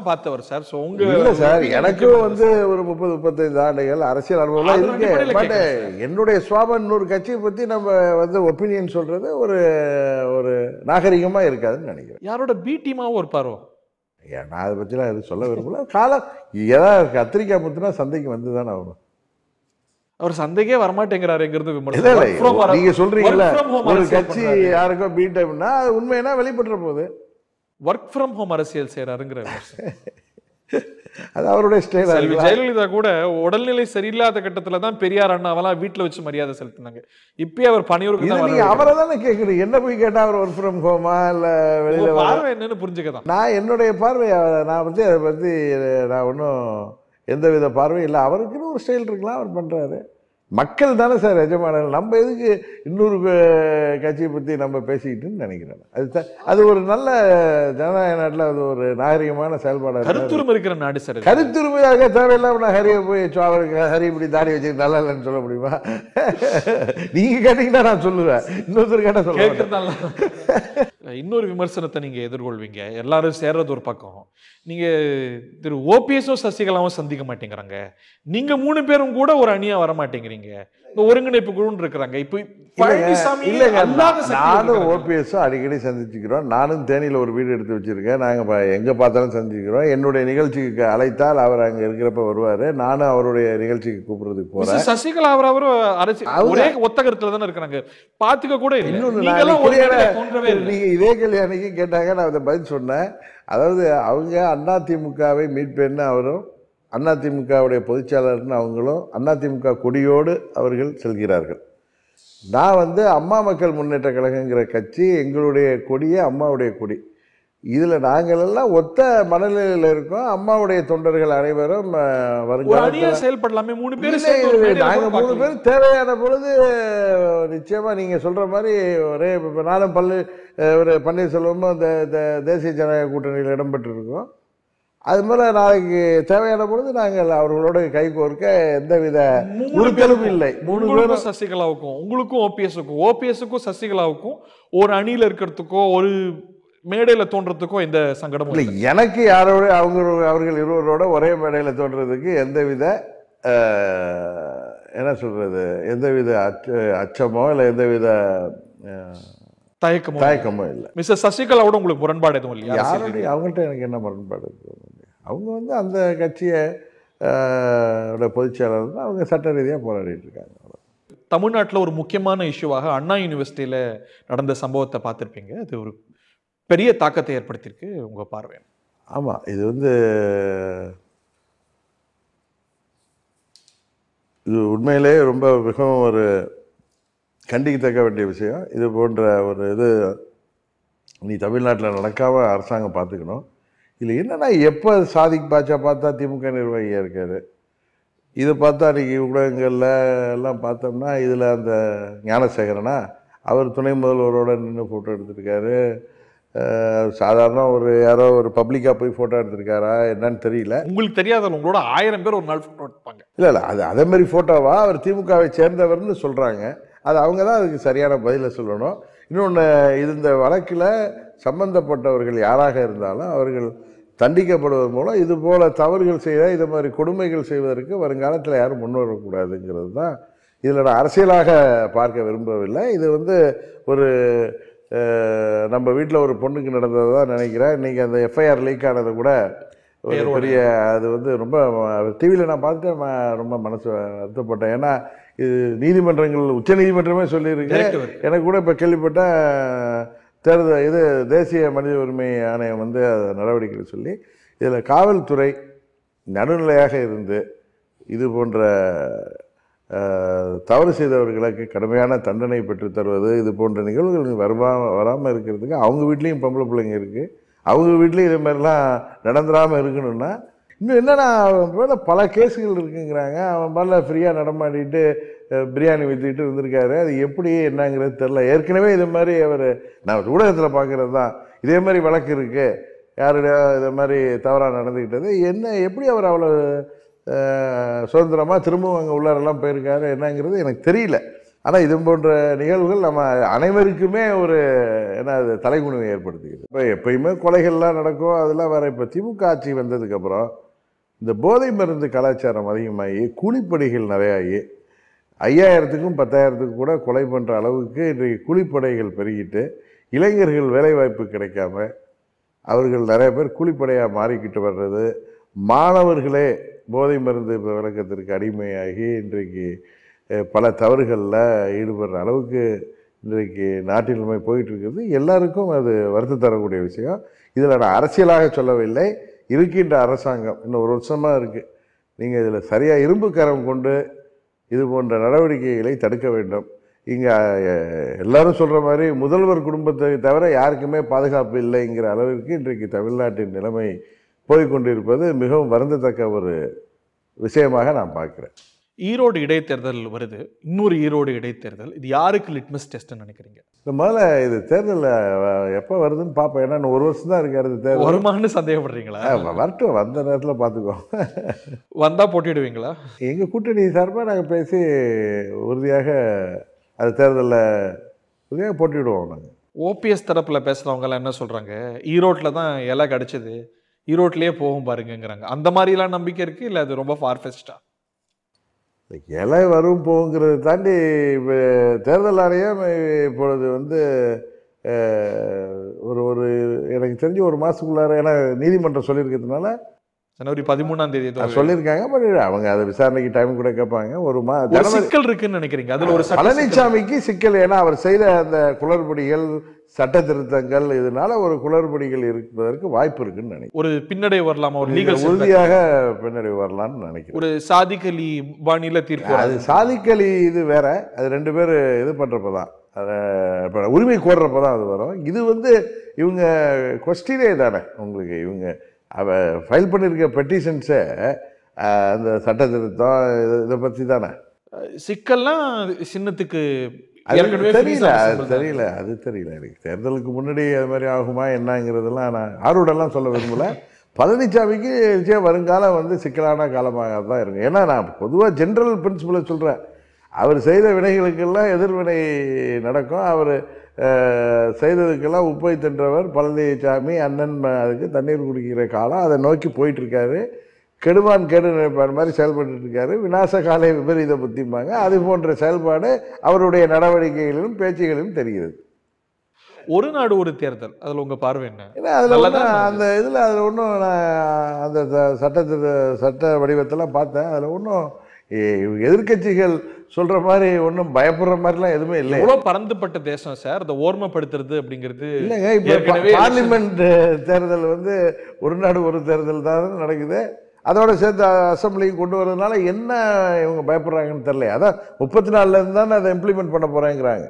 பார்த்தவர் சார். இல்லை சார், எனக்கும் ஒரு 30-35 ஆண்டுகள் அரசியல் அனுபவம்லாம் இருக்கு. பட் என்னுடைய சுவாபம் இன்னொரு கட்சியை பற்றி நம்ம ஒப்பீனியன் சொல்றது ஒரு நாகரிகமாக இருக்காதுன்னு நினைக்கிறேன். யாரோட பி டீமாவும் இருப்பாரோ? நான் அதை பற்றிலாம் எதுவும் சொல்ல விரும்பல. காலம் ஏதாவது கத்திரிக்காய் முத்துனா சந்தைக்கு வந்து தானே ஆகணும். அவர் சந்தைக்கே வரமாட்டேங்கிறாருங்கிறது நீங்க சொல்றீங்கல்ல, ஒரு கட்சி யாருக்கோ பீட்டம்னா அது உண்மையா வெளிப்பட்டுற போகுது. ஒர்க் ஃப்ரம் ஹோம் அரசியல் செய்யறாருங்கிற அது அவருடைய ஸ்டைல். ஜெயலலிதா கூட உடல்நிலை சரியில்லாத கட்டத்துல தான் பெரியார் அண்ணாவெல்லாம் வீட்டுல வச்சு மரியாதை செலுத்தினாங்க. இப்பயே அவர் பணியூருக்கு அவரை தானே கேட்குறீங்க. என்ன போய் கேட்டா அவர் ஒர்க் ஃப்ரம் ஹோமா இல்ல வெளியில பார்வை என்னன்னு புரிஞ்சுக்கதான். நான் என்னுடைய பார்வை, நான் அதை பத்தி நான் ஒன்றும் எந்த வித பார்வையும் இல்லை. அவருக்குன்னு ஒரு ஸ்டைல் இருக்கலாம், அவர் பண்ணுறாரு. மக்கள் தானே சார் எஜமானர்கள். நம்ம எதுக்கு இன்னொரு கட்சியை பற்றி நம்ம பேசிக்கிட்டுன்னு நினைக்கிறேன். அது ஒரு நல்ல ஜனநாயக நாட்டில் அது ஒரு நாகரிகமான செயல்பாடு. கருத்துரிமை இருக்கிற நாடு சார். கருத்துரிமையாக தேவையில்லாம நான் ஹரியை போய் அவருக்கு ஹரி இப்படி தாடி வச்சு நல்லா இல்லைன்னு சொல்ல முடியுமா? நீங்கள் கேட்டீங்கன்னா நான் சொல்லுவேன், இன்னொருத்தர் கேட்டால் சொல்லுவேன். இன்னொரு விமர்சனத்தை நீங்க எதிர்கொள்வீங்க. எல்லாரும் சேர்றது ஒரு பக்கம், நீங்க திரு ஓபிஎஸும் சசிகலாவும் சந்திக்க மாட்டேங்கிறாங்க. நீங்க 3 பேரும் கூட ஒரு அணியா வர மாட்டேங்கிறீங்க. ஒருங்கிணைப்பு குழுன்னு இருக்கிறாங்க. இப்போ நானும் ஓபிஎஸும் அடிக்கடி சந்திச்சுக்கிறோம். நானும் தேனியில் ஒரு வீடு எடுத்து வச்சிருக்கேன். நாங்கள் எங்கே பார்த்தாலும் சந்திச்சுக்கிறோம். என்னுடைய நிகழ்ச்சிக்கு அழைத்தால் அவர் அங்கே இருக்கிறப்ப வருவார். நானும் அவருடைய நிகழ்ச்சிக்கு கூப்பிடுறதுக்கு போகிறேன். சசிகலா அவரும் ஒரே ஒத்த கருத்துல தானே இருக்கிறாங்க. பார்த்துக்க கூட இன்னொன்று நீங்கள் இதே கல்யாணிக்கு கேட்டாங்க, நான் அதை பதில் சொன்னேன். அதாவது அவங்க அதிமுகவை மீட்பேன்னு அவரும் அதிமுகவுடைய பொதுச்செயலாளர்னு அவங்களும் அதிமுக கொடியோடு அவர்கள் செல்கிறார்கள். நான் அம்மா மக்கள் முன்னேற்ற கழகங்கிற கட்சி, எங்களுடைய கொடியே அம்மாவுடைய கொடி. இதில் நாங்கள் எல்லாம் ஒத்த மனநிலையில் இருக்கோம். அம்மாவுடைய தொண்டர்கள் அனைவரும் வருங்காலத்தில் செயல்படலாமே. 3 பேர் நாங்கள் 3 பேர் தேவையான பொழுது நிச்சயமாக நீங்கள் சொல்கிற மாதிரி ஒரே நானும் ஒரு பன்னீர்செல்வமும் இந்த தேசிய ஜனநாயக கூட்டணியில் இடம்பெற்றிருக்கோம். அது மேலே நாளைக்கு தேவையான பொழுது நாங்கள் அவர்களோட கை கோர்க்க எந்தவித உறுத்தலும் இல்லை. 3 பேரும் சசிகலாவுக்கும் உங்களுக்கும் ஓபிஎஸ்க்கும் சசிகலாவுக்கும் ஒரு அணியில் இருக்கிறதுக்கோ ஒரு மேடையில் தோன்றதுக்கோ எந்த சங்கடமும் இல்லை. எனக்கு யாரோட அவர்கள் இருவரோட ஒரே மேடையில் தோன்றதுக்கு எந்தவித என்ன சொல்றது, எந்தவித அச்சமோ இல்லை எந்தவித தயக்கமோ இல்லை. மிஸ்டர் சசிகலாவோட உங்களுக்கு முரண்பாடு எதுவும் இல்லையா? யாருடைய அவங்கள்ட்ட எனக்கு என்ன முரண்பாடு இருக்கு? அவங்க அந்த கட்சியை பொதுச்செயலாளர் தான். அவங்க சட்ட ரீதியாக போராடிட்டு இருக்காங்க. தமிழ்நாட்டில் ஒரு முக்கியமான இஷ்யூவாக அண்ணா யூனிவர்சிட்டியில் நடந்த சம்பவத்தை பார்த்துருப்பீங்க. அது ஒரு பெரிய தாக்கத்தை ஏற்படுத்தியிருக்கு. உங்கள் பார்வை? ஆமாம், இது இது உண்மையிலே ரொம்ப மிகவும் ஒரு கண்டிக்கத்தக்க வேண்டிய விஷயம். இது போன்ற ஒரு நீ தமிழ்நாட்டில் நடக்காம அரசாங்கம் பார்த்துக்கணும். இதில் என்னென்னா, எப்போ சாதிக் பாட்சா பார்த்தா திமுக நிர்வாகியாக இருக்கார். இதை பார்த்தா அன்றைக்கி ஊடகங்களில் எல்லாம் பார்த்தோம்னா இதில் அந்த ஞானசேகரனா அவர் துணை முதல்வரோடு நின்று ஃபோட்டோ எடுத்திருக்காரு. சாதாரண யாரோ ஒரு பப்ளிக்காக போய் ஃபோட்டோ எடுத்திருக்காரா என்னன்னு தெரியல. உங்களுக்கு தெரியாத உங்களோட 1000 பேர் ஒரு நாள் ஃபோட்டோ எடுப்பாங்க. இல்லை அதேமாதிரி ஃபோட்டோவா அவர் திமுகவை சேர்ந்தவர்னு சொல்கிறாங்க. அது அவங்க தான் அதுக்கு சரியான பதிலை சொல்லணும். இன்னொன்று, இந்த வழக்கில் சம்பந்தப்பட்டவர்கள் யாராக இருந்தாலும் அவர்கள் தண்டிக்கப்படுவதன் மூலம் இது போல் தவறுகள் செய்த இது மாதிரி கொடுமைகள் செய்வதற்கு வருங்காலத்தில் யாரும் முன்வரக்கூடாதுங்கிறது தான் இதில் நான் அரசியலாக பார்க்க விரும்பவில்லை. இது ஒரு நம்ம வீட்டில் ஒரு பொண்ணுக்கு நடந்தது தான் நினைக்கிறேன். இன்றைக்கி அந்த எஃப்ஐஆர் லீக் ஆனது கூட ஒரு பேரோட. பெரிய அது வந்து ரொம்ப டிவியில் நான் பார்த்துட்டு ரொம்ப மனசு வருத்தப்பட்டேன். ஏன்னா இது நீதிமன்றங்கள் உச்ச நீதிமன்றமே சொல்லியிருக்கு. Direct வருது. எனக்கு கூட இப்போ கேள்விப்பட்டேன் தேர்தல் இது தேசிய மனித உரிமை ஆணையம் வந்து நடவடிக்கை சொல்லி இதில் காவல்துறை நடுநிலையாக இருந்து இது போன்ற தவறு செய்தவர்களுக்கு கடுமையான தண்டனை பெற்றுத் தருவது, இது போன்ற நிகழ்வுகள் வராமல் இருக்கிறதுக்கு அவங்க வீட்லேயும் பொம்பளை பிள்ளைங்க இருக்குது, அவங்க வீட்லேயும் இதே மாதிரிலாம் நடந்துடாமல் இருக்கணும்னா இன்னும் என்னென்னா அவன் பல கேஸுகள் இருக்குங்கிறாங்க. அவன் பால ஃப்ரீயாக நடமாடிட்டு பிரியாணி விற்றுக்கிட்டு இருந்திருக்காரு. அது எப்படி என்னங்கிறது தெரில. ஏற்கனவே இது மாதிரி அவர் நான் ஊடகத்தில் பார்க்குறது தான் இதே மாதிரி வழக்கு இருக்குது, யாருடைய இதை மாதிரி தவறாக நடந்துக்கிட்டது என்ன எப்படி அவர் அவ்வளோ சுதந்திரமாக திரும்பவும் அங்கே உள்ளாரெல்லாம் போயிருக்காரு என்னங்கிறது எனக்கு தெரியல. ஆனால் இது போன்ற நிகழ்வுகள் நம்ம அனைவருக்குமே ஒரு என்ன அது தலைகுனிவை ஏற்படுத்திக்குது. இப்போ எப்பயுமே கொலைகள்லாம் நடக்கும், அதெல்லாம் வேறு. இப்போ திமுக ஆட்சி வந்ததுக்கப்புறம் இந்த போதை மருந்து கலாச்சாரம் அதிகமாகி கூலிப்படைகள் நிறையாகி 5000க்கும் 10,000க்கும் கூட கொலை பண்ணுற அளவுக்கு இன்றைக்கு கூலிப்படைகள் பெருகிட்டு இளைஞர்கள் வேலைவாய்ப்பு கிடைக்காம அவர்கள் நிறைய பேர் கூலிப்படையாக மாறிக்கிட்டு வர்றது, மாணவர்களே போதை மருந்து விளக்கத்திற்கு அடிமையாகி இன்றைக்கு பல தவறுகளில் ஈடுபடுற அளவுக்கு இன்றைக்கு நாட்டிலுமே போயிட்டு இருக்கிறது எல்லாருக்கும் அது வருத்தம் தரக்கூடிய விஷயம். இதில் நான் அரசியலாக சொல்லவில்லை. இருக்கின்ற அரசாங்கம் இன்னும் ஒரு வருஷமாக இருக்குது, நீங்கள் இதில் சரியாக இரும்பு கரம் கொண்டு இது போன்ற நடவடிக்கைகளை தடுக்க வேண்டும். இங்கே எல்லாரும் சொல்கிற மாதிரி முதல்வர் குடும்பத்தை தவிர யாருக்குமே பாதுகாப்பு இல்லைங்கிற அளவிற்கு இன்றைக்கு தமிழ்நாட்டின் நிலைமை போய்கொண்டிருப்பது மிகவும் வருந்தத்தக்க ஒரு விஷயமாக நான் பார்க்குறேன். ஈரோடு இடைத்தேர்தல் வருது, இன்னொரு ஈரோடு இடைத்தேர்தல். இது யாருக்கு லிட்மஸ் டெஸ்ட்னு நினைக்கிறீங்க? முதல்ல இது தேர்தலில் எப்போ வருதுன்னு பார்ப்பேன். ஏன்னா இன்னும் ஒரு வருஷம் தான் இருக்குது அடுத்த தேர்தல். வருமானு சந்தேகப்படுறீங்களா? வரட்டும், வந்த நேரத்தில் பார்த்துக்குவோம். வந்தால் போட்டிடுவீங்களா? எங்கள் கூட்டணி சார்பாக நாங்கள் பேசி உறுதியாக அது தேர்தலில் உறுதியாக போட்டிவிடுவோம். நாங்கள் ஓபிஎஸ் தரப்பில் பேசுகிறவங்கலாம் என்ன சொல்கிறாங்க, ஈரோட்டில் தான் இலை கிடச்சிது, ஈரோட்லேயே போகும் பாருங்கிறாங்க. அந்த மாதிரிலாம் நம்பிக்கை இருக்குது இல்லை அது ரொம்ப ஃபார்ஃபெஸ்டா? இலை வரும் போங்கிறத தாண்டி தேர்தல் ஆணையம் இப்பொழுது வந்து ஒரு எனக்கு தெரிஞ்சு ஒரு மாதத்துக்குள்ளார, ஏன்னா நீதிமன்றம் சொல்லியிருக்கிறதுனால ஜனவரி 13ஆம் தேதி சொல்லியிருக்காங்க. பட் அவங்க அதை விசாரணைக்கு டைம் கூட கேட்பாங்க. ஒரு சிக்கல் இருக்குன்னு நினைக்கிறீங்க அதில்? ஒரு பழனிசாமிக்கு சிக்கல், ஏன்னா அவர் செய்த அந்த குளறுபடிகள் சட்ட திருத்தங்கள் இதனால ஒரு குளறுபடிகள் இருப்பதற்கு வாய்ப்பு இருக்குன்னு நினைக்கிறேன். ஒரு பின்னடைவு வரலாமா? ஒரு லீகல் உறுதியாக பின்னடைவு வரலாம்னு நினைக்கிறேன். ஒரு சாதிக்கலி பாணியில தீர்ப்பு. அது சாதிக்கலி இது வேற, அது ரெண்டு பேர் இது பண்றப்பதான், இப்போ உரிமை கோர்றப்பதான் அது வரும். இது வந்து இவங்க கொஸ்டினே தானே உங்களுக்கு, இவங்க ஃபைல் பண்ணியிருக்க பெட்டிஷன்ஸே அந்த சட்ட திருத்தம் இதை பற்றி தானே. சிக்கல்லாம் சின்னத்துக்கு தெரியல, அது தெரியல எனக்கு. தேர்தலுக்கு முன்னாடி அது மாதிரி ஆகுமா என்னங்கிறதெல்லாம் நான் ஆர்வடெல்லாம் சொல்ல விரும்பல. பழனிசாமிக்கு நிச்சயம் வருங்காலம் வந்து சிக்கலான காலமாக தான் இருக்கும். ஏன்னா நான் பொதுவாக ஜென்ரல் பிரின்சிபலை சொல்கிறேன். அவர் செய்த வினைகளுக்கெல்லாம் எதிர்வினை நடக்கும். அவர் செய்ததுக்கெல்லாம் உப்பை தின்றவர் பழனிசாமி அண்ணன். அதுக்கு தண்ணீர் குடிக்கிற காலம் அதை நோக்கி போயிட்டுருக்காரு. கெடுவான் கெடு நினைப்பார் மாதிரி செயல்பட்டு இருக்காரு. விநாச காலை விபரீத புத்திம்பாங்க. அது போன்ற செயல்பாடு அவருடைய நடவடிக்கைகளிலும் பேச்சுகளிலும் தெரிகிறது. ஒரு நாடு ஒரு தேர்தல், அதில் உங்கள் பார்வை என்ன? ஏன்னா அதில் அந்த இதில் அதில் ஒன்றும் நான் அந்த சட்ட வடிவத்தெல்லாம் பார்த்தேன். அதில் ஒன்றும் எதிர்கட்சிகள் சொல்கிற மாதிரி ஒன்றும் பயப்படுற மாதிரிலாம் எதுவுமே இல்லை. எவ்வளோ பறந்துபட்ட தேசம் சார், அதை ஓர்மைப்படுத்துறது அப்படிங்கிறது இல்லைங்க. இப்போ பார்லிமெண்ட் தேர்தல் வந்து ஒரு நாடு ஒரு தேர்தல் தான் நடக்குது. அதோட சேர்த்து அசம்பிளிக்கு கொண்டு வரதுனால என்ன இவங்க பயப்படுறாங்கன்னு தெரியல. அதான் 34 தானே அதை இம்ப்ளிமெண்ட் பண்ண போகிறேங்கிறாங்க.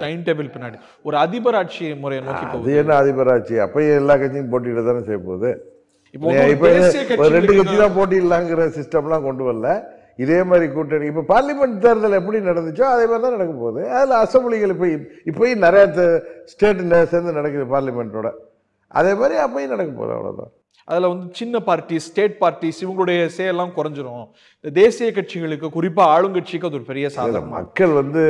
டைம் டேபிள் பின்னாடி ஒரு அதிபர் ஆட்சி முறையை நோக்கி போகுது. அது என்ன அதிபர் ஆட்சி? அப்பயே எல்லா கட்சியும் போட்டியிட தானே செய்ய போகுது. இப்போ 2 கட்சி தான் போட்டியிடலாங்கிற சிஸ்டம்லாம் கொண்டு வரல. இதே மாதிரி கூட்டணி இப்போ பார்லிமெண்ட் தேர்தல் எப்படி நடந்துச்சோ அதே மாதிரி தான் நடக்க போகுது. அதில் அசம்பிளிகள் இப்போயும் நிறைய ஸ்டேட் சேர்ந்து நடக்குது பார்லிமெண்ட்டோட. அதே மாதிரி அப்பயும் நடக்க போகுது. அவ்வளோதான். அதில் வந்து சின்ன பார்ட்டி, ஸ்டேட் பார்ட்டிஸ் இவங்களுடைய செயலாம் குறைஞ்சிரும். இந்த தேசிய கட்சிகளுக்கு, குறிப்பாக ஆளுங்கட்சிக்கு அது ஒரு பெரிய சாதனை. மக்கள் வந்து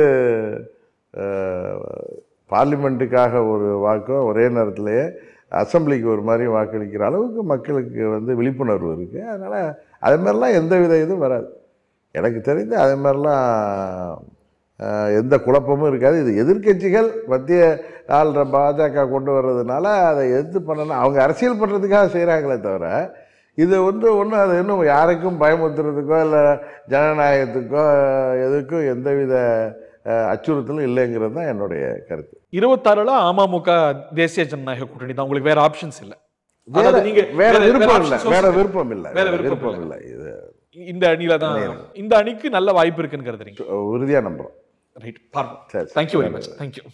பார்லிமெண்ட்டுக்காக ஒரு வாக்கோ ஒரே நேரத்திலேயே அசம்பிளிக்கு ஒரு மாதிரி வாக்களிக்கிற அளவுக்கு மக்களுக்கு வந்து விழிப்புணர்வு இருக்குது. அதனால் அதே மாதிரிலாம் எந்த வித இதுவும் வராது. எனக்கு தெரிந்து அதே மாதிரிலாம் எந்த குழப்பமும் இருக்காது. இது எதிர்க்கட்சிகள் மத்திய ஆள்ற பாஜக கொண்டு வர்றதுனால அதை எதிர்த்து பண்ணணும், அவங்க அரசியல் பண்ணுறதுக்காக செய்கிறாங்களே தவிர இது ஒன்றும் அது இன்னும் யாருக்கும் பயமுறுத்துறதுக்கோ இல்லை ஜனநாயகத்துக்கோ எதுக்கும் எந்தவித அச்சுறுத்தலும் இல்லைங்கிறது தான் என்னுடைய கருத்து. 26ல அமமுக தேசிய ஜனநாயக கூட்டணி தான், உங்களுக்கு வேற ஆப்ஷன்ஸ் இல்லை. வேற விருப்பம் இல்லை. இது இந்த அணியில தான், இந்த அணிக்கு நல்ல வாய்ப்பு இருக்குன்னு கருதுறீங்க? உறுதியா நம்புறோம். ரைட், பார்ப்போம். Thank you very much. தேங்க்யூ.